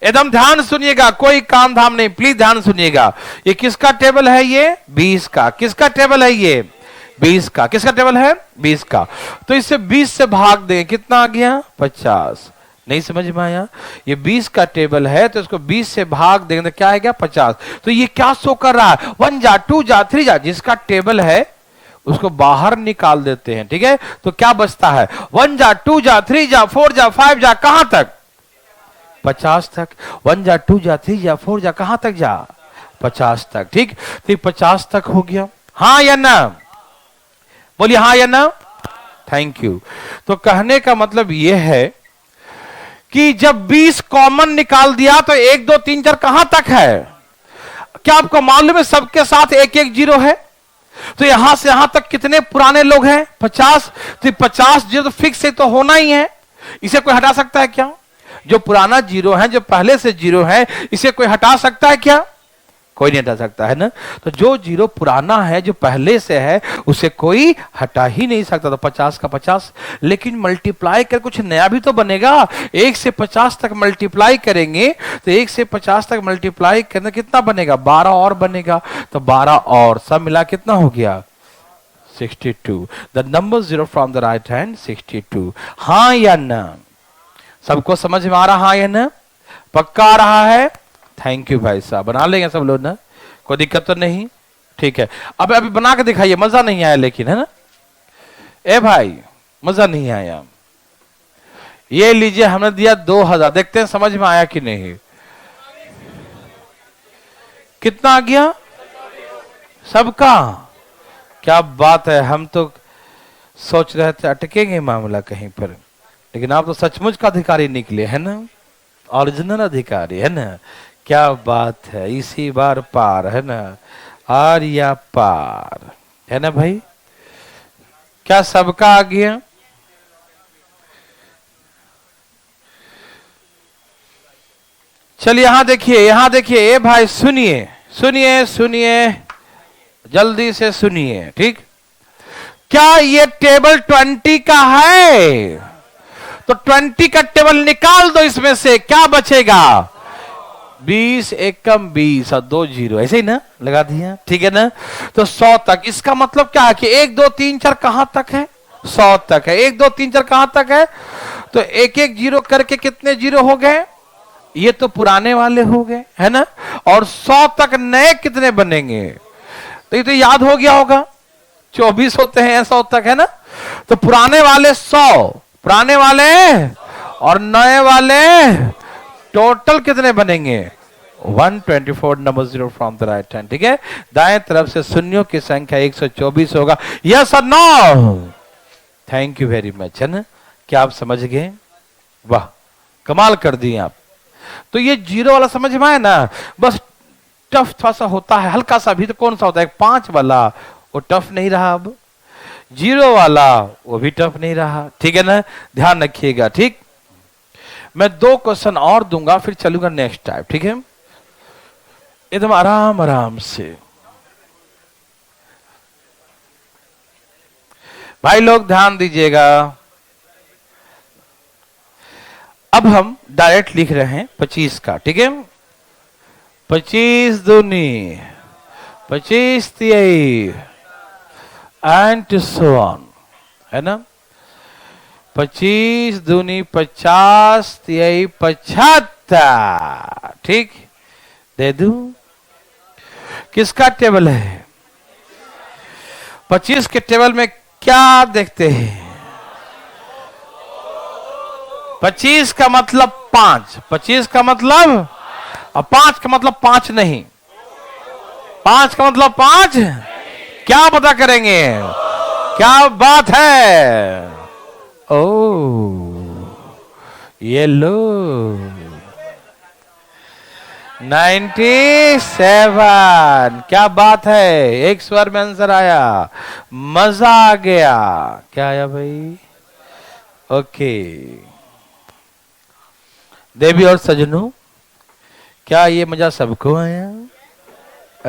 एकदम ध्यान सुनिएगा, कोई काम धाम नहीं, प्लीज ध्यान सुनिएगा। ये किसका टेबल है? ये 20 का। किसका टेबल है? ये 20 का। किसका टेबल है? 20 का। तो इससे 20 से भाग दें, कितना आ गया? 50। नहीं समझ में आया? ये 20 का टेबल है, तो इसको 20 से भाग देंगे तो क्या आएगा? 50। तो ये क्या शो कर रहा है? 1 जा 2 जा 3 जा, जिसका टेबल है उसको बाहर निकाल देते हैं। ठीक है? तो क्या बचता है? 1 जा 2 जा 3 जा 4 जा 5 जा, कहां तक? 50 तक। 1 जा 2 जा 3 जा 4 जा, कहां तक जा? 50 तक। ठीक, तो 50 तक हो गया, हाँ या ना? बोलिए हाँ या ना? Thank you. तो कहने का मतलब यह है कि जब 20 कॉमन निकाल दिया तो 1 2 3 4 कहां तक है? क्या आपको मालूम है सबके साथ 1 1 0 है? तो यहां से यहां तक कितने पुराने लोग हैं? 50। तो 50 जो तो फिक्स है, तो होना ही है, इसे कोई हटा सकता है क्या? जो पुराना जीरो है, जो पहले से जीरो है, इसे कोई हटा सकता है क्या? कोई नहीं हटा सकता है ना। तो जो जीरो पुराना है, जो पहले से है, उसे कोई हटा ही नहीं सकता। तो 50 का 50, लेकिन मल्टीप्लाई कर कुछ नया भी तो बनेगा। 1 से 50 तक मल्टीप्लाई करेंगे तो 1 से 50 तक मल्टीप्लाई करना कितना बनेगा? 12 और बनेगा। तो 12 और सब मिला कितना हो गया? 62। The number zero from the right hand 62। हाँ या ना? सबको समझ में आ रहा? हाँ या ना? पक्का आ रहा है? थैंक यू भाई साहब, बना लेंगे सब लोग ना, कोई दिक्कत तो नहीं? ठीक है, अब अभी बना के दिखाइए। मजा नहीं आया लेकिन, है ना? ए भाई मजा नहीं आया। ये लीजिए, हमने दिया 2000, देखते हैं समझ में आया कि नहीं। कितना आ गया सबका? क्या बात है, हम तो सोच रहे थे अटकेंगे मामला कहीं पर, लेकिन आप तो सचमुच का अधिकारी निकले, है ना? ओरिजिनल अधिकारी, है ना? क्या बात है, इसी बार पार, है ना? आर या पार, है ना भाई? क्या सबका आ गया? चलिए यहां देखिए, यहां देखिए। ए भाई सुनिए सुनिए सुनिए, जल्दी से सुनिए, ठीक? क्या ये टेबल 20 का है? तो 20 का टेबल निकाल दो, इसमें से क्या बचेगा? 20 एकम 20 और 2 जीरो, ऐसे ही ना लगा दिया, ठीक है ना? तो 100 तक। इसका मतलब क्या है कि 1 2 3 4 कहां तक है? 100 तक है। 1 2 3 4 कहां तक है? तो एक एक जीरो करके कितने जीरो हो गए? ये तो पुराने वाले हो गए, है ना? और 100 तक नए कितने बनेंगे? तो ये तो याद हो गया होगा, 24 होते हैं 100 तक, है ना? तो पुराने वाले 100, पुराने वाले और नए वाले टोटल कितने बनेंगे? 124 number zero from the right hand, ठीक है? दाएं तरफ से शून्यों की संख्या 124 होगा। यस और no? Thank you very much, है ना? क्या आप समझ गए? वाह, कमाल कर दिए आप। तो ये जीरो वाला समझ में आया ना? बस टफ थोड़ा सा होता है, हल्का सा भी। तो कौन सा होता है? 5 वाला, वो टफ नहीं रहा। अब जीरो वाला, वो भी टफ नहीं रहा, ठीक है ना? ध्यान रखिएगा, ठीक? मैं 2 क्वेश्चन और दूंगा, फिर चलूंगा नेक्स्ट टाइप, ठीक है? एकदम आराम आराम से। भाई लोग ध्यान दीजिएगा। अब हम डायरेक्ट लिख रहे हैं 25 का, ठीक है? 25 दूनी 25 तिहाई एंड सो ऑन, है ना? 25 दूनी 50 तिहाई 75, ठीक? दे दूं? किसका टेबल है? 25 के टेबल में क्या देखते हैं? 25 का मतलब 5, 25 का मतलब, और 5 का मतलब 5 नहीं, 5 का मतलब 5, क्या पता करेंगे? क्या बात है? ओ ये लो 97, क्या बात है? एक स्वर में आंसर आया, मजा आ गया। क्या आया भाई? ओके देवी और सजनों, क्या ये मजा सबको आया?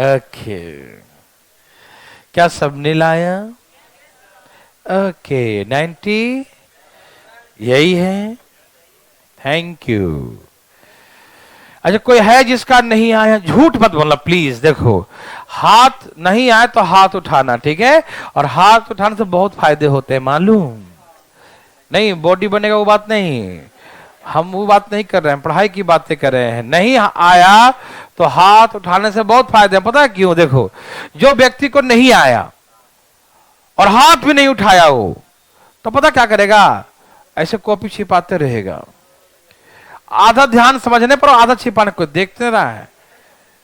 ओके, क्या सबने लाया? ओके 90 यही है। Thank you. अच्छा, कोई है जिसका नहीं आया? झूठ मत बोलना प्लीज। देखो, हाथ नहीं आए तो हाथ उठाना, ठीक है? और हाथ उठाने से बहुत फायदे होते हैं, मालूम नहीं? बॉडी बनेगा वो बात नहीं, हम वो बात नहीं कर रहे हैं, पढ़ाई की बातें कर रहे हैं। नहीं आया तो हाथ उठाने से बहुत फायदे हैं। पता है क्यों? देखो, जो व्यक्ति को नहीं आया और हाथ भी नहीं उठाया हो, तो पता क्या करेगा? ऐसे कॉपी छिपाते रहेगा। आधा ध्यान समझने पर आधा छिपाने को देखते रहा है।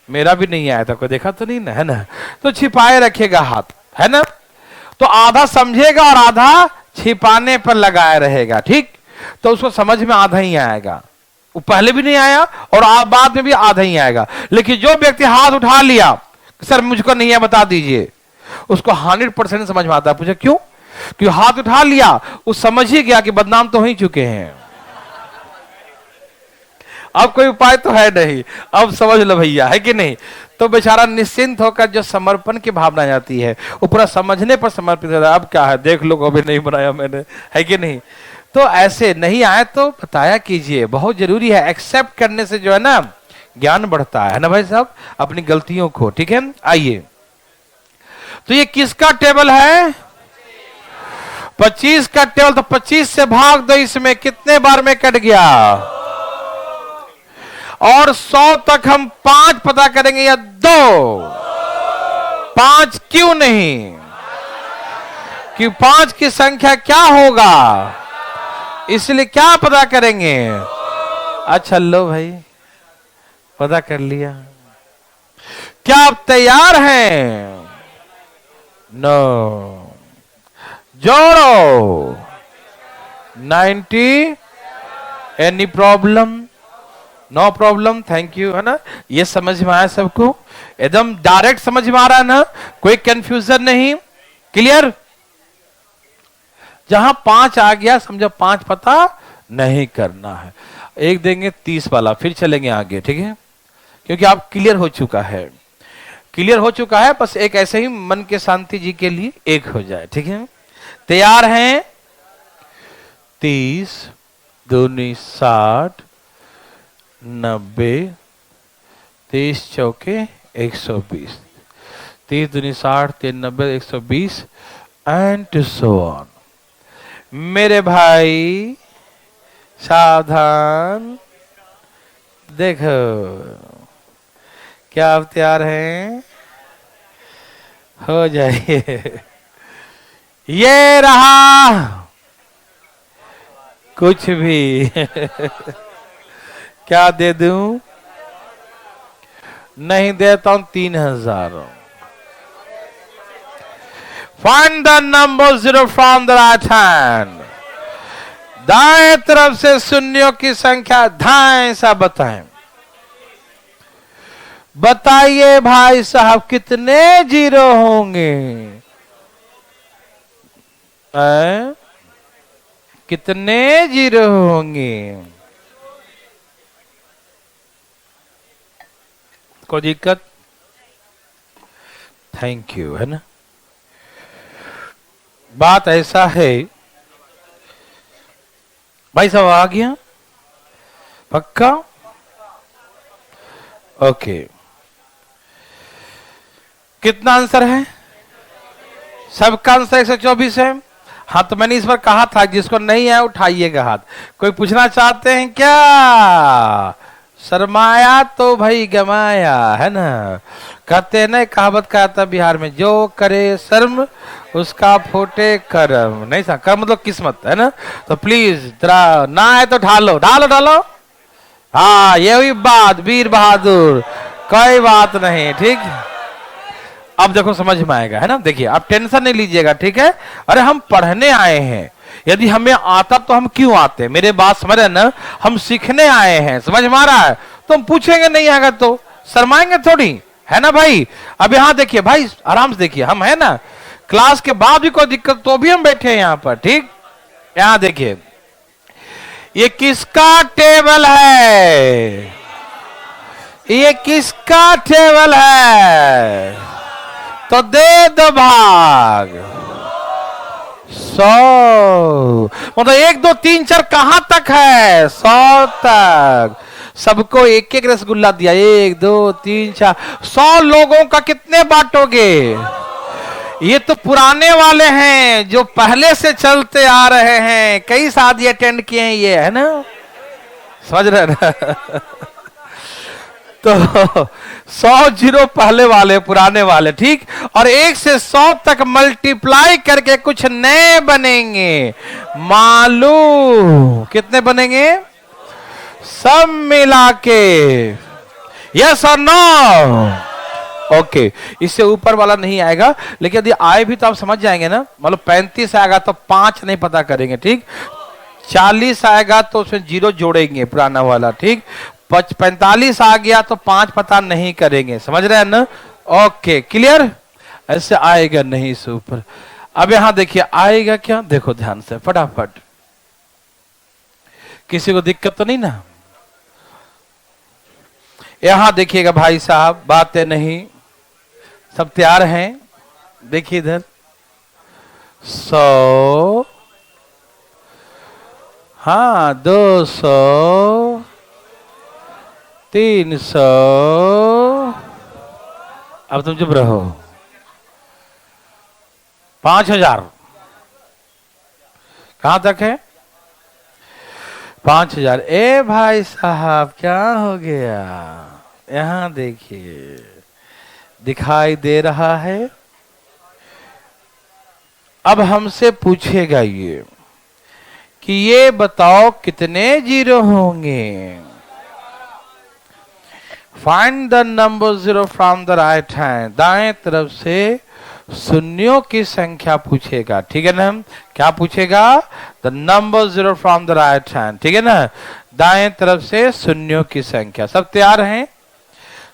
मेरा भी नहीं आया था, कोई देखा तो नहीं ना, है ना? तो छिपाए रखेगा हाथ, है ना? तो आधा समझेगा और आधा छिपाने पर लगाए रहेगा, ठीक? तो उसको समझ में आधा ही आएगा। वो पहले भी नहीं आया और बाद में भी आधा ही आएगा। लेकिन जो व्यक्ति हाथ उठा लिया, सर मुझको नहीं है बता दीजिए, उसको 100% समझ में आता है। पूछे क्यों? क्योंकि हाथ उठा लिया, वो समझ ही गया कि बदनाम तो हो ही चुके हैं। अब कोई उपाय तो है नहीं, अब समझ लो भैया, है कि नहीं। तो बेचारा निश्चिंत होकर जो समर्पण की भावना आती है वो पूरा समझने पर समर्पित होता है। अब क्या है, देख लो अभी नहीं बनाया मैंने, है कि नहीं। तो ऐसे नहीं आए तो बताया कीजिए, बहुत जरूरी है। एक्सेप्ट करने से जो है ना ज्ञान बढ़ता है ना भाई साहब, अपनी गलतियों को। ठीक है, आइए। तो ये किसका टेबल है? 25 का टेबल। तो 25 से भाग दो, इसमें कितने बार में कट गया? और 100 तक हम 5 पता करेंगे या 2? 5 क्यों नहीं? कि 5 की संख्या क्या होगा, इसलिए क्या पता करेंगे? अच्छा लो भाई, पता कर लिया। क्या आप तैयार हैं? नो। जोड़ो। 90। Any problem? No problem, thank you, है ना। ये समझ में आया सबको? एकदम डायरेक्ट समझ में आ रहा है ना, कोई कंफ्यूजन नहीं, क्लियर। जहां 5 आ गया समझो 5 पता नहीं करना है। एक देंगे 30 वाला, फिर चलेंगे आगे, ठीक है, क्योंकि आप क्लियर हो चुका है, क्लियर हो चुका है। बस एक ऐसे ही मन के शांति जी के लिए एक हो जाए, ठीक है। तैयार हैं? 30 दूनी 60, 90, 30 चौके 120, 30 दूनी 60, 3 90, 120 एंड सो ऑन। मेरे भाई सावधान, देखो क्या आप तैयार हैं? हो जाइए। ये रहा कुछ भी। क्या दे दूं? नहीं देता हूं 3000। Find the number 0 from the right hand. दाएं तरफ से शून्यों की संख्या दाएं सा बताएं। बताइए भाई साहब कितने 0 होंगे? कितने 0 होंगे? कोई दिक्कत? थैंक यू, है ना। बात ऐसा है भाई साहब, आ गया पक्का? ओके। कितना आंसर है? सबका आंसर 124 है। हाँ, तो मैंने इस बार कहा था जिसको नहीं है उठाइएगा हाथ। कोई पूछना चाहते हैं क्या? शर्माया तो भाई गमाया, है ना। कहते हैं ना, कहावत कहता बिहार में, जो करे शर्म उसका फोटे कर्म। नहीं सा कर्म मतलब किस्मत, है ना। तो प्लीज जरा ना है तो ढालो ढालो ढालो। हाँ, ये हुई बात, वीर बहादुर, कोई बात नहीं, ठीक। अब देखो समझ में आएगा, है ना। देखिए आप टेंशन नहीं लीजिएगा, ठीक है। अरे हम पढ़ने आए हैं, यदि हमें आता तो हम क्यों आते? मेरे बात समझ रहे ना, हम सीखने आए हैं, समझ में आ रहा है। तो हम पूछेंगे नहीं आएगा तो शर्माएंगे थोड़ी, है ना भाई। अब यहाँ देखिए भाई, आराम से देखिए, हम है ना क्लास के बाद भी कोई दिक्कत तो भी हम बैठे हैं यहाँ पर, ठीक। यहाँ देखिए, ये किसका टेबल है? ये किसका टेबल है? तो दे दो भाग। 100 मतलब 1 2 3 4 कहां तक है? 100 तक। सबको एक एक रसगुल्ला दिया, 1 2 3 4, 100 लोगों का कितने बांटोगे? ये तो पुराने वाले हैं जो पहले से चलते आ रहे हैं, कई शादी अटेंड किए हैं ये, है ना, समझ रहे ना। तो 100 0 पहले वाले, पुराने वाले, ठीक। और 1 से 100 तक मल्टीप्लाई करके कुछ नए बनेंगे। मालूम कितने बनेंगे? सब मिला के, यस और नो? ओके, इससे ऊपर वाला नहीं आएगा, लेकिन यदि आए भी तो आप समझ जाएंगे ना। मतलब 35 आएगा तो 5 नहीं पता करेंगे, ठीक। 40 आएगा तो उसमें 0 जोड़ेंगे, पुराना वाला, ठीक। 45 आ गया तो 5 पता नहीं करेंगे, समझ रहे हैं ना। Okay, clear. ऐसे आएगा नहीं इससे ऊपर। अब यहां देखिए आएगा क्या, देखो ध्यान से फटाफट, किसी को दिक्कत तो नहीं ना? यहां देखिएगा भाई साहब, बातें नहीं, सब तैयार हैं। देखिए इधर 100, हाँ 200, 300, अब तुम चुप रहो। 5000 कहां तक है? 5000। ए भाई साहब क्या हो गया? यहां देखिए, दिखाई दे रहा है। अब हमसे पूछेगा ये कि ये बताओ कितने जीरो होंगे। Find the number zero from the right hand. दाएं तरफ से शून्यों की संख्या पूछेगा, ठीक है ना? क्या पूछेगा? The number zero from the right hand, ठीक है ना? दाएं तरफ से शून्यों की संख्या। सब तैयार हैं?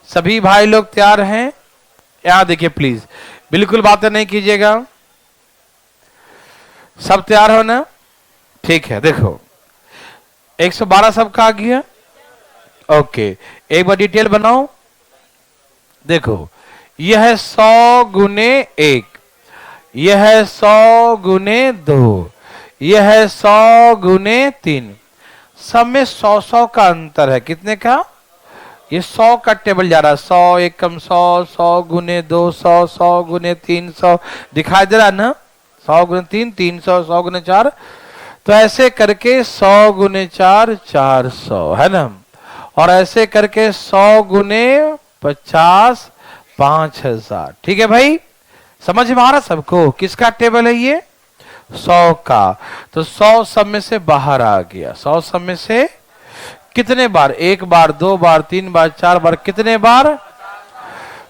सभी भाई लोग तैयार हैं? यहां देखिए प्लीज, बिल्कुल बातें नहीं कीजिएगा। सब तैयार हो ना? ठीक है, देखो 112 सबका आ गया। ओके, एक बार डिटेल बनाओ। देखो यह है 100 गुने 1, यह है 100 गुने 2, यह है 100 गुने 3। सब में 100-100 का अंतर है। कितने का? ये 100 का टेबल जा रहा है। 100 एकम 100, 100 गुने 200, 100 गुने 300। दिखाई दे रहा है ना? 100 गुने 3 300, 100 गुने 4। तो ऐसे करके 100 गुने 4 400 है ना? और ऐसे करके 100 गुने 50 5000। ठीक है भाई, समझ में आ रहा सबको? किसका टेबल है ये? 100 का। तो 100 सब में से बाहर आ गया। 100 सब में से कितने बार? 1 बार, 2 बार, 3 बार, 4 बार। कितने बार?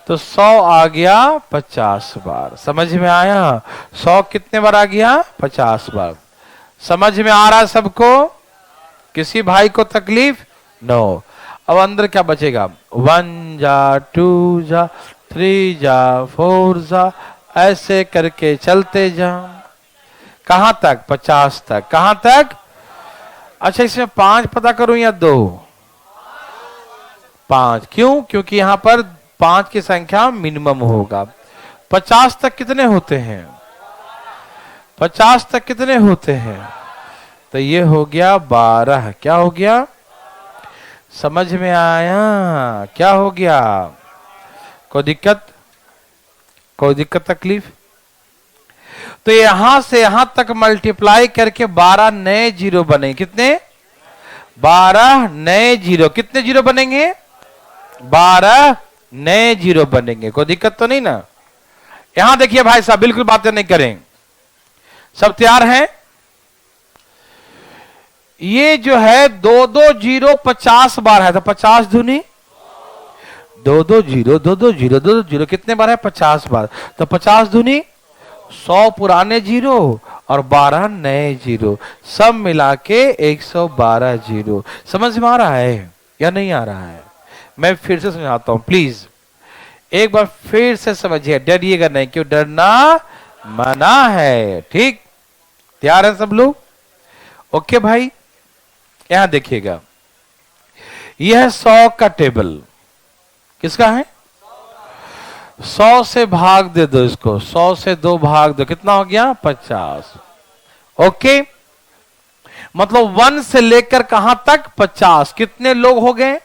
तो 100 आ गया 50 बार। समझ में आया? 100 कितने बार आ गया? 50 बार। समझ में आ रहा सबको? किसी भाई को तकलीफ? नो। अब अंदर क्या बचेगा? 1 जा, 2 जा, 3 जा, 4 जा, ऐसे करके चलते जा। कहां तक? 50 तक। कहां तक? अच्छा, इसमें 5 पता करूं या 2? 5। क्यों? क्योंकि यहां पर 5 की संख्या मिनिमम होगा। 50 तक कितने होते हैं? 50 तक कितने होते हैं? तो ये हो गया 12। क्या हो गया? समझ में आया? क्या हो गया? कोई दिक्कत? कोई दिक्कत तकलीफ? तो यहां से यहां तक मल्टीप्लाई करके 12 नए जीरो बने। कितने? 12 नए जीरो। कितने जीरो बनेंगे? 12 नए जीरो बनेंगे। कोई दिक्कत तो नहीं ना? यहां देखिए भाई साहब, बिल्कुल बातें नहीं करें। सब तैयार हैं? ये जो है 2-2 जीरो 50 बार है। तो 50 दूनी 2-2 जीरो, 2-2 जीरो, 2-2 जीरो कितने बार है? 50 बार। तो 50 दूनी 100 पुराने जीरो और 12 नए जीरो, सब मिला के 112 जीरो। समझ में आ रहा है या नहीं आ रहा है? मैं फिर से समझाता हूं, प्लीज एक बार फिर से समझिए। डरिएगा नहीं, क्यों डरना मना है। ठीक, तैयार है सब लोग? ओके भाई, यहां देखिएगा, यह 100 का टेबल किसका है? 100 से भाग दे दो इसको, 100 से 2 भाग दो, कितना हो गया? 50। ओके, मतलब 1 से लेकर कहां तक? 50। कितने लोग हो गए?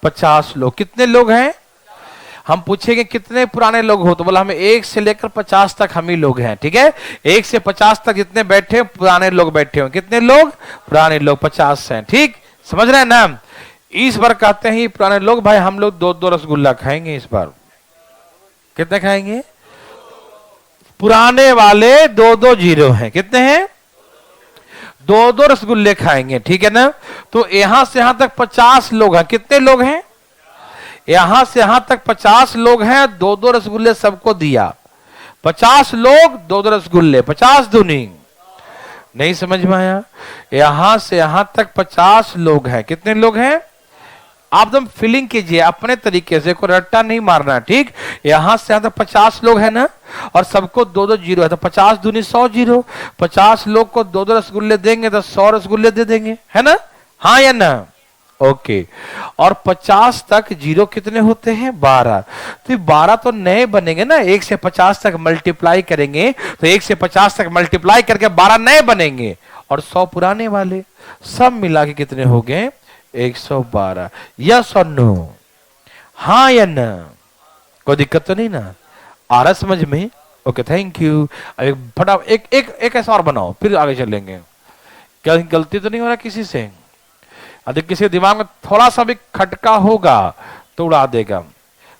50 लोग। कितने लोग हैं? हम पूछेंगे कितने पुराने लोग हो, तो बोला हमें 1 से लेकर 50 तक हम ही लोग हैं। ठीक है, 1 से 50 तक जितने बैठे पुराने लोग बैठे हो। कितने लोग? पुराने लोग 50 हैं। ठीक, समझ रहे हैं ना? इस बार कहते हैं पुराने लोग, भाई हम लोग 2-2 रसगुल्ला खाएंगे इस बार। कितने खाएंगे? पुराने वाले 2-2 जीरो हैं। कितने हैं? 2-2 रसगुल्ले खाएंगे। ठीक है ना? तो यहां से यहां तक 50 लोग हैं। कितने लोग हैं? यहां से यहां तक 50 लोग हैं। 2-2 रसगुल्ले सबको दिया। 50 लोग 2-2 रसगुल्ले, 50 दूनी। नहीं समझ में आया? यहां से यहां तक 50 लोग हैं। कितने लोग हैं? आप एकदम फीलिंग कीजिए अपने तरीके से, कोई रट्टा नहीं मारना। ठीक, यहां से यहां तक 50 लोग हैं ना, और सबको 2-2 जीरो है। तो 50 दूनी 100 जीरो। 50 लोग को 2-2 रसगुल्ले देंगे तो 100 रसगुल्ले दे देंगे, है ना? हाँ या ना? ओके। और 50 तक जीरो कितने होते हैं? 12। तो 12 तो नए बनेंगे ना, 1 से 50 तक मल्टीप्लाई करेंगे तो 1 से 50 तक मल्टीप्लाई करके 12 नए बनेंगे और 100 पुराने वाले, सब मिला के कितने हो गए? 112। यस और नो? हाँ या ना? कोई दिक्कत तो नहीं ना? आ रहा समझ में? Okay, thank you. अब फटाफट एक ऐसा और बनाओ, फिर आगे चलेंगे। क्या गलती तो नहीं हो रहा किसी से? यदि किसी दिमाग में थोड़ा सा भी खटका होगा तो उड़ा देगा।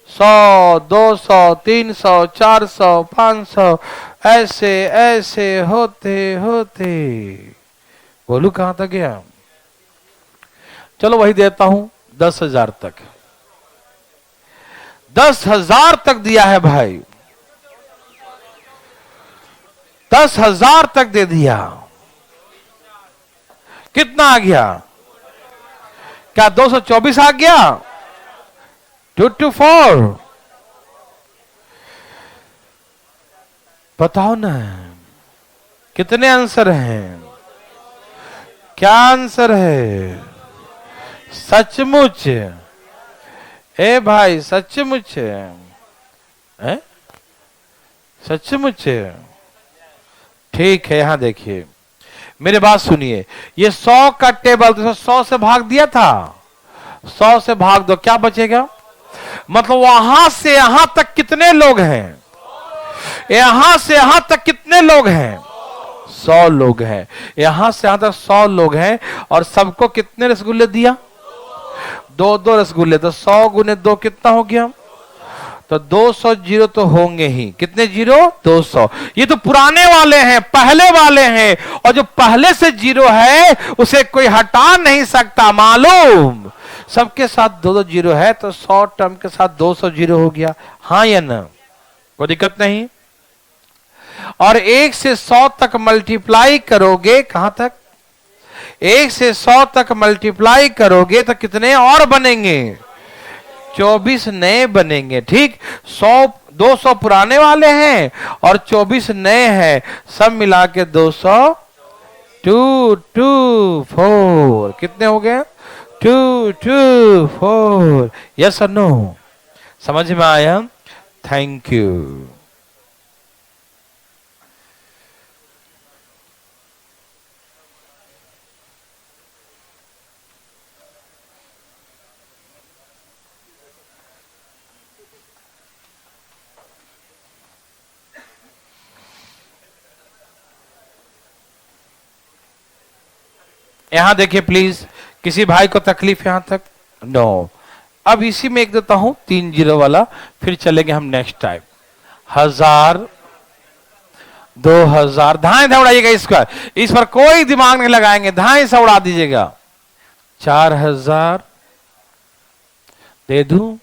100, 200, 300, 400, 500, ऐसे ऐसे होते होते बोलू कहां तक गया? चलो वही देता हूं, 10,000 तक। 10,000 तक दिया है भाई, 10,000 तक दे दिया। कितना आ गया? क्या 224 आ गया? 224। बताओ ना कितने आंसर हैं? क्या आंसर है? सचमुच? ए भाई सचमुच है? सचमुच? ठीक है, यहां देखिए, मेरे बात सुनिए। ये 100 का टेबल 100 से भाग दिया था, 100 से भाग दो, क्या बचेगा? मतलब वहां से यहां तक कितने लोग हैं? यहां से यहां तक कितने लोग हैं? 100 लोग हैं। यहां से यहां तक 100 लोग हैं और सबको कितने रसगुल्ले दिया? 2-2 रसगुल्ले। तो 100 गुने 2 कितना हो गया? तो 200 जीरो तो होंगे ही। कितने जीरो? 200। ये तो पुराने वाले हैं, पहले वाले हैं, और जो पहले से जीरो है उसे कोई हटा नहीं सकता, मालूम? सबके साथ 2-2 जीरो है, तो 100 टर्म के साथ 200 जीरो हो गया। हाँ या ना? कोई दिक्कत नहीं? और 1 से 100 तक मल्टीप्लाई करोगे, कहां तक? 1 से 100 तक मल्टीप्लाई करोगे तो कितने और बनेंगे? 24 नए बनेंगे। ठीक, 200 पुराने वाले हैं और 24 नए हैं, सब मिला के 200, 2, 2, 4 कितने हो गए? 2, 2, 4। यस और नो? समझ में आया? Thank you. यहां देखिए प्लीज, किसी भाई को तकलीफ यहां तक? नो। अब इसी में एक देता हूं 3 जीरो वाला, फिर चलेंगे हम नेक्स्ट टाइप। 1000, 2000, धाए धाए उड़ाइएगा इसका, इस पर कोई दिमाग नहीं लगाएंगे, धाए से उड़ा दीजिएगा। 4000 दे दूं?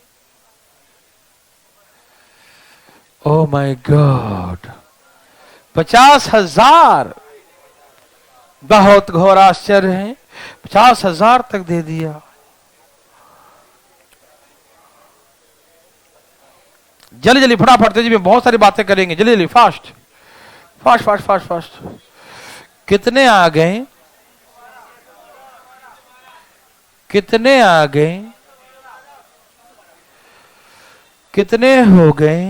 Oh my God, 50,000। बहुत घोर आश्चर्य है, 50,000 तक दे दिया। जल्दी जल्दी फटाफट, तेजी में बहुत सारी बातें करेंगे, जल्दी जल्दी, fast fast fast fast fast. कितने आ गए? कितने आ गए? कितने हो गए?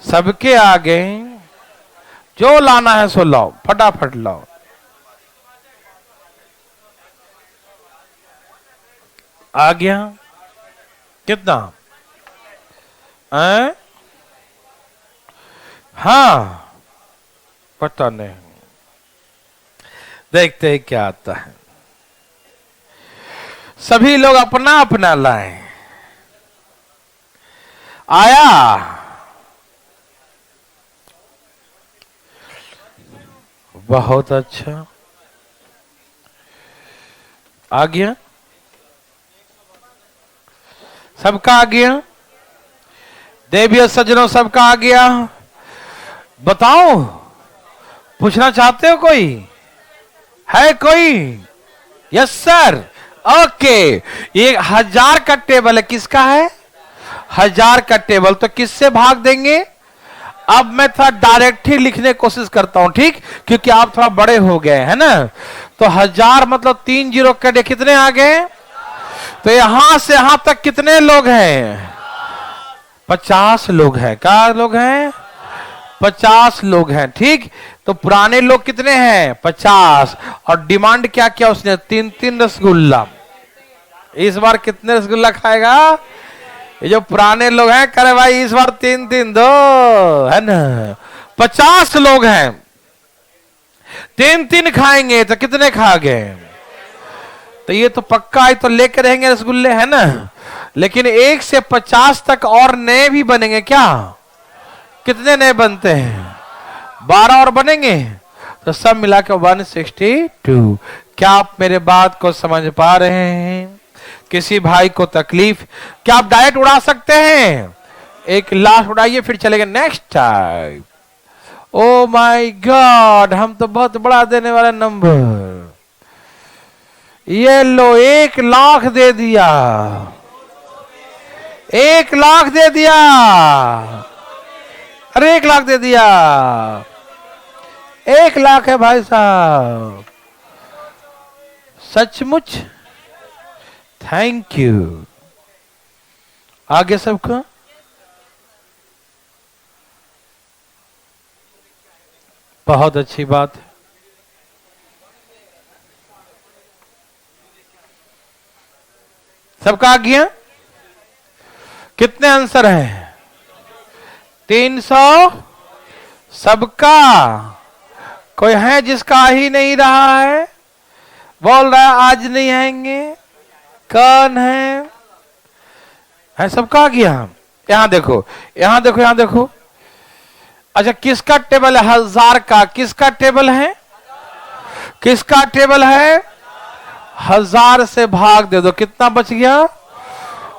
सबके आ गए? जो लाना है सो लाओ, फटाफट लाओ। आ गया? कितना? हाँ, पता नहीं, देखते हैं क्या आता है। सभी लोग अपना अपना लाएं। आया? बहुत अच्छा, आ गया? सबका आ गया? देवियों सज्जनों, सबका आ गया? बताओ, पूछना चाहते हो? कोई है? कोई? Yes sir. ओके, ये 1000 का टेबल है, किसका है? 1000 का टेबल, तो किससे भाग देंगे? अब मैं थोड़ा डायरेक्ट ही लिखने की कोशिश करता हूं, ठीक, क्योंकि आप थोड़ा बड़े हो गए हैं ना। तो 1000 मतलब 3 जीरो कटे कितने आ गए? तो यहां से यहां तक कितने लोग हैं? 50 लोग हैं। क्या लोग हैं? 50 लोग हैं। ठीक, तो पुराने लोग कितने हैं? 50। और डिमांड क्या किया उसने? 3-3 रसगुल्ला। इस बार कितने रसगुल्ला खाएगा? ये जो पुराने लोग हैं करे भाई इस बार 3-3 दो, है ना? 50 लोग हैं, 3-3 खाएंगे तो कितने खा गए? तो ये तो पक्का है, तो लेके रहेंगे रसगुल्ले, है ना? लेकिन 1 से 50 तक और नए भी बनेंगे क्या? कितने नए बनते हैं? 12 और बनेंगे, तो सब मिला के 162। क्या आप मेरे बात को समझ पा रहे हैं? किसी भाई को तकलीफ? क्या आप डायरेक्ट उड़ा सकते हैं? एक लास्ट उड़ाइए फिर चलेंगे next time. Oh my God, हम तो बहुत बड़ा देने वाला नंबर। ये लो 1 लाख दे दिया, 1 लाख दे दिया। अरे 1 लाख दे दिया, 1 लाख है भाई साहब, सचमुच थैंक यू। आगे सबको बहुत अच्छी बात है। सबका आ गया? कितने आंसर हैं? 300 सबका। कोई है जिसका आ ही नहीं रहा है? बोल रहा है आज नहीं आएंगे। कौन है सबका आ गया? यहां देखो, यहां देखो, यहां देखो। अच्छा, किसका टेबल है? 1000 का। किसका टेबल है? किसका टेबल है? 1000 से भाग दे दो, कितना बच गया?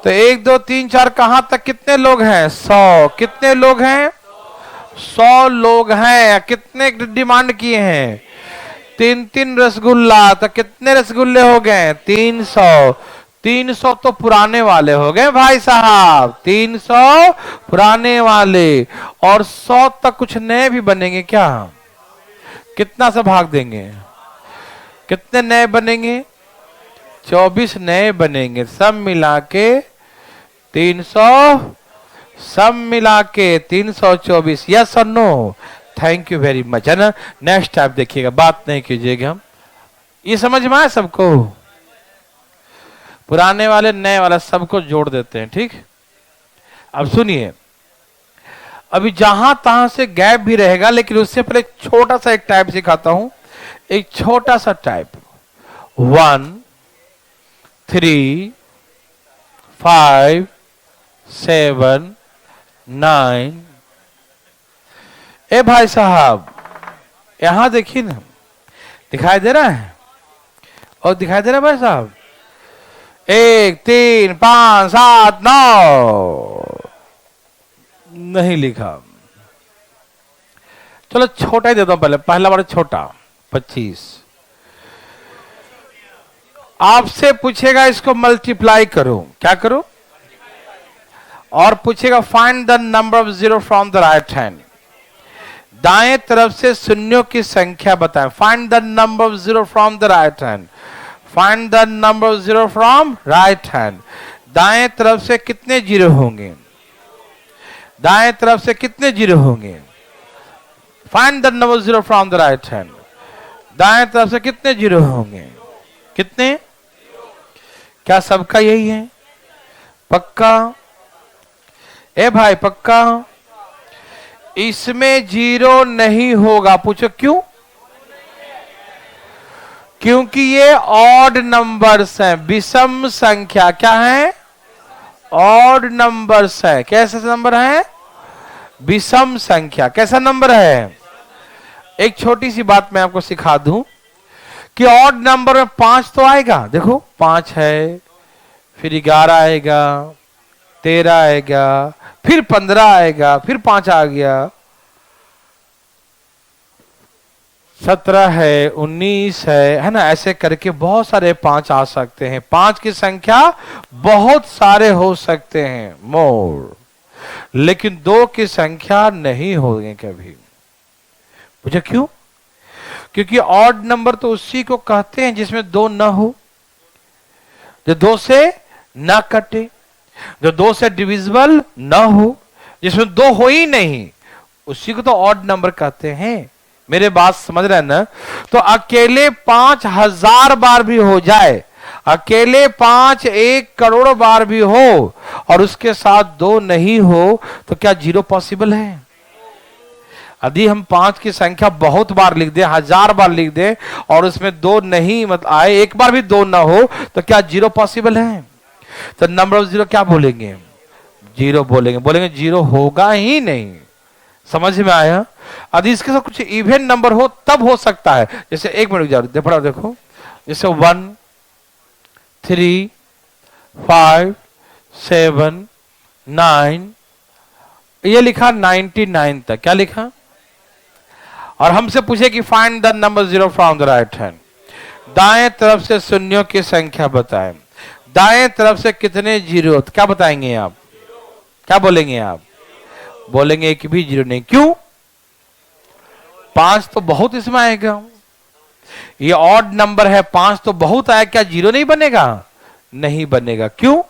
तो 1 2 3 4 कहां तक कितने लोग हैं? 100। कितने लोग हैं? 100 लोग हैं। कितने डिमांड किए हैं? 3-3 रसगुल्ला। तो कितने रसगुल्ले हो गए? 300। 300 तो पुराने वाले हो गए भाई साहब, 300 पुराने वाले। और 100 तक कुछ नए भी बनेंगे क्या? कितना से भाग देंगे? कितने नए बनेंगे? 24 नए बनेंगे। सब मिला के 300, सब मिला के 324। यस और no? Thank you very much, है ना? नेक्स्ट टाइम देखिएगा, बात नहीं कीजिएगा। हम ये समझ में आए सबको? पुराने वाले नए वाला सबको जोड़ देते हैं। ठीक, अब सुनिए, अभी जहां तहां से गैप भी रहेगा, लेकिन उससे पहले छोटा सा एक टाइप सिखाता हूं। एक छोटा सा टाइप। 1 3 5 7 9। ए भाई साहब, यहां देखिए ना, दिखाई दे रहा है? और दिखाई दे रहा है भाई साहब? 1 3 5 7 9 नहीं लिखा। चलो छोटा ही देता हूं पहले, पहला बार छोटा 25। आपसे पूछेगा इसको मल्टीप्लाई करो, क्या करो? और पूछेगा find the number of zero from the right hand. दाएं तरफ से शून्यों की संख्या बताएं। Find the number of zero from the right hand. Find the number of zero from right hand. दाएं तरफ से कितने जीरो होंगे? दाएं तरफ से कितने जीरो होंगे? Find the number of zero from the right hand. दाएं तरफ से कितने जीरो होंगे? कितने? क्या सबका यही है? पक्का? ए भाई पक्का? इसमें जीरो नहीं होगा। पूछो क्यों? क्योंकि ये ऑड नंबर्स हैं, विषम संख्या। क्या है? ऑड नंबर्स है। कैसे नंबर है? विषम संख्या। कैसा नंबर है? एक छोटी सी बात मैं आपको सिखा दूं कि ऑड नंबर में 5 तो आएगा। देखो 5 है, फिर 11 आएगा, 13 आएगा, फिर 15 आएगा, फिर 5 आ गया, 17 है, 19 है ना? ऐसे करके बहुत सारे 5 आ सकते हैं। 5 की संख्या बहुत सारे हो सकते हैं, मोर, लेकिन 2 की संख्या नहीं होंगे कभी। मुझे क्यों? क्योंकि ऑड नंबर तो उसी को कहते हैं जिसमें दो न हो, जो दो से न कटे, जो दो से डिविजिबल न हो, जिसमें दो हो ही नहीं, उसी को तो ऑड नंबर कहते हैं। मेरे बात समझ रहे हैं ना? तो अकेले 5000 बार भी हो जाए, अकेले 5 1 करोड़ बार भी हो और उसके साथ दो नहीं हो, तो क्या जीरो पॉसिबल है? यदि हम 5 की संख्या बहुत बार लिख दें, 1000 बार लिख दें और उसमें दो नहीं मत आए, एक बार भी दो ना हो, तो क्या जीरो पॉसिबल है? तो नंबर ऑफ जीरो क्या बोलेंगे? जीरो बोलेंगे। बोलेंगे जीरो होगा ही नहीं। समझ में आया? यदि इसके साथ कुछ इवन नंबर हो तब हो सकता है। जैसे एक मिनट देखो, जैसे 1 3 5 7 9, ये लिखा 99 तक। क्या लिखा? और हमसे पूछे कि find the number zero from the right hand. दाएं तरफ से शून्यों की संख्या बताएं। दाएं तरफ से कितने जीरो? तो क्या बताएंगे आप? क्या बोलेंगे आप? बोलेंगे एक भी जीरो नहीं। क्यों? 5 तो बहुत इसमें आएगा, ये ऑड नंबर है, 5 तो बहुत आया, क्या जीरो नहीं बनेगा? नहीं बनेगा। क्यों?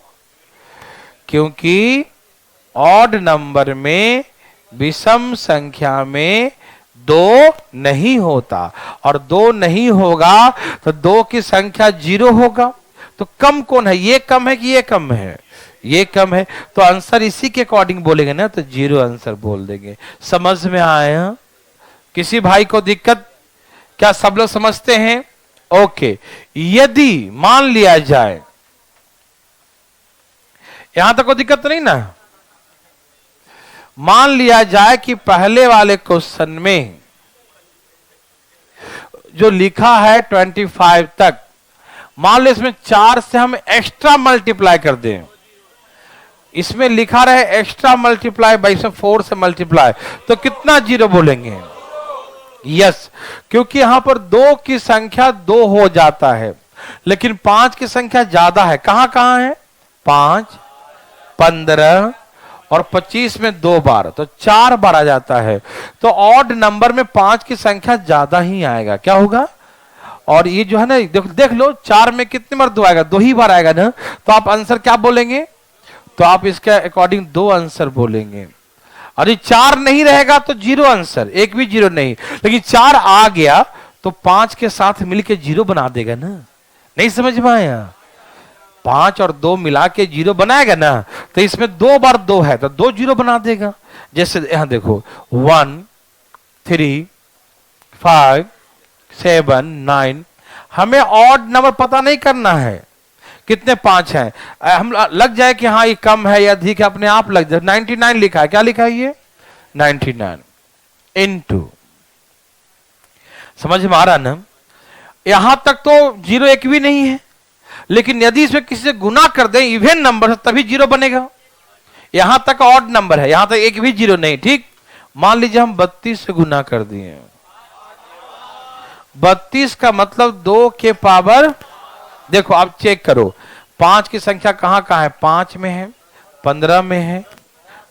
क्योंकि ऑड नंबर में, विषम संख्या में दो नहीं होता, और दो नहीं होगा तो दो की संख्या जीरो होगा। तो कम कौन है? ये कम है कि ये कम है? ये कम है। तो आंसर इसी के अकॉर्डिंग बोलेंगे ना, तो जीरो आंसर बोल देंगे। समझ में आया? किसी भाई को दिक्कत? क्या सब लोग समझते हैं? ओके। यदि मान लिया जाए, यहां तक कोई दिक्कत तो नहीं ना? मान लिया जाए कि पहले वाले क्वेश्चन में जो लिखा है 25 तक, मान लो इसमें 4 से हम एक्स्ट्रा मल्टीप्लाई कर दें। इसमें लिखा रहे एक्स्ट्रा मल्टीप्लाई बाई, इसमें 4 से मल्टीप्लाई, तो कितना जीरो बोलेंगे? यस, क्योंकि यहां पर 2 की संख्या 2 हो जाता है, लेकिन 5 की संख्या ज्यादा है। कहां कहां है? 5 15 और 25 में 2 बार, तो 4 बार आ जाता है। तो ऑड नंबर में 5 की संख्या ज्यादा ही आएगा। क्या होगा? और ये जो है ना, देख लो 4 में कितने बार 2 आएगा? 2 ही बार आएगा ना। तो आप आंसर क्या बोलेंगे? तो आप इसके अकॉर्डिंग 2 आंसर बोलेंगे। और ये 4 नहीं रहेगा तो जीरो आंसर, एक भी जीरो नहीं। लेकिन 4 आ गया तो 5 के साथ मिलकर जीरो बना देगा ना। नहीं समझ में आया? 5 और 2 मिला के जीरो बनाएगा ना, तो इसमें 2 बार 2 है तो 2 जीरो बना देगा। जैसे यहां देखो 1 3 5 7 9, हमें ऑड नंबर पता नहीं करना है कितने 5 हैं। हम लग जाए कि हाँ ये कम है या अधिक है, अपने आप लग जाए। 99 लिखा है। क्या लिखा है? ये 99 इनटू, समझ में आ रहा ना? यहां तक तो जीरो एक भी नहीं है, लेकिन यदि इसमें किसी से गुना कर दें इवन नंबर से, तभी जीरो बनेगा। यहां तक ऑड नंबर है, यहां तक एक भी जीरो नहीं। ठीक, मान लीजिए हम 32 से गुना कर दिए। 32 का मतलब 2 के पावर, देखो आप चेक करो 5 की संख्या कहां कहां है? 5 में है, 15 में है,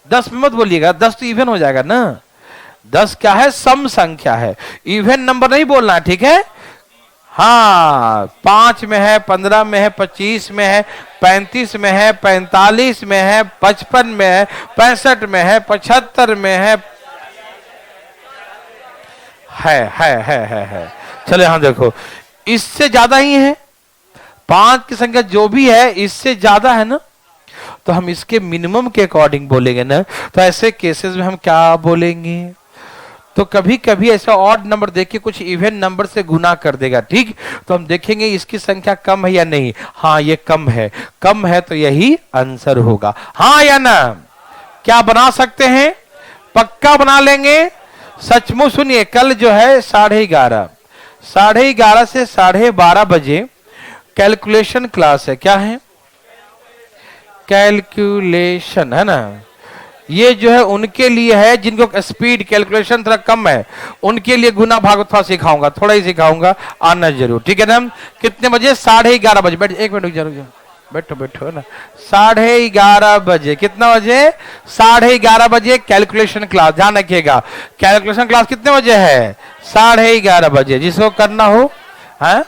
10 में मत बोलिएगा, 10 तो इवन हो जाएगा ना। 10 क्या है? सम संख्या है, इवन नंबर नहीं बोलना है। ठीक है? हाँ, 5 में है, 15 में है, 25 में है, 35 में है, 45 में है, 55 में है, 65 में है, 75 में है। चलो यहां देखो, इससे ज्यादा ही है। 5 की संख्या जो भी है इससे ज्यादा है ना, तो हम इसके मिनिमम के अकॉर्डिंग बोलेंगे ना। तो ऐसे केसेस में हम क्या बोलेंगे? तो कभी कभी ऐसा ऑड नंबर देख के कुछ इवन नंबर से गुना कर देगा। ठीक, तो हम देखेंगे इसकी संख्या कम है या नहीं। हाँ ये कम है, कम है तो यही आंसर होगा। हाँ या ना? क्या बना सकते हैं? पक्का बना लेंगे। सचमुच सुनिए, कल जो है 11:30 से 12:30 बजे कैलकुलेशन क्लास है। क्या है? कैलकुलेशन है ना। ये जो है उनके लिए है जिनको स्पीड कैलकुलेशन थोड़ा कम है, उनके लिए गुना भाग थोड़ा सिखाऊंगा, थोड़ा ही सिखाऊंगा, आना जरूर। ठीक है ना? कितने बजे? 11:30 बजे। बैठ, एक मिनट रुक जा। बैठो बैठो ना। 11:30 बजे, कितना बजे? 11:30 बजे कैलकुलेशन क्लास, ध्यान रखिएगा। कैलकुलेशन क्लास कितने बजे है? 11:30 बजे। जिसको करना हो, हाँ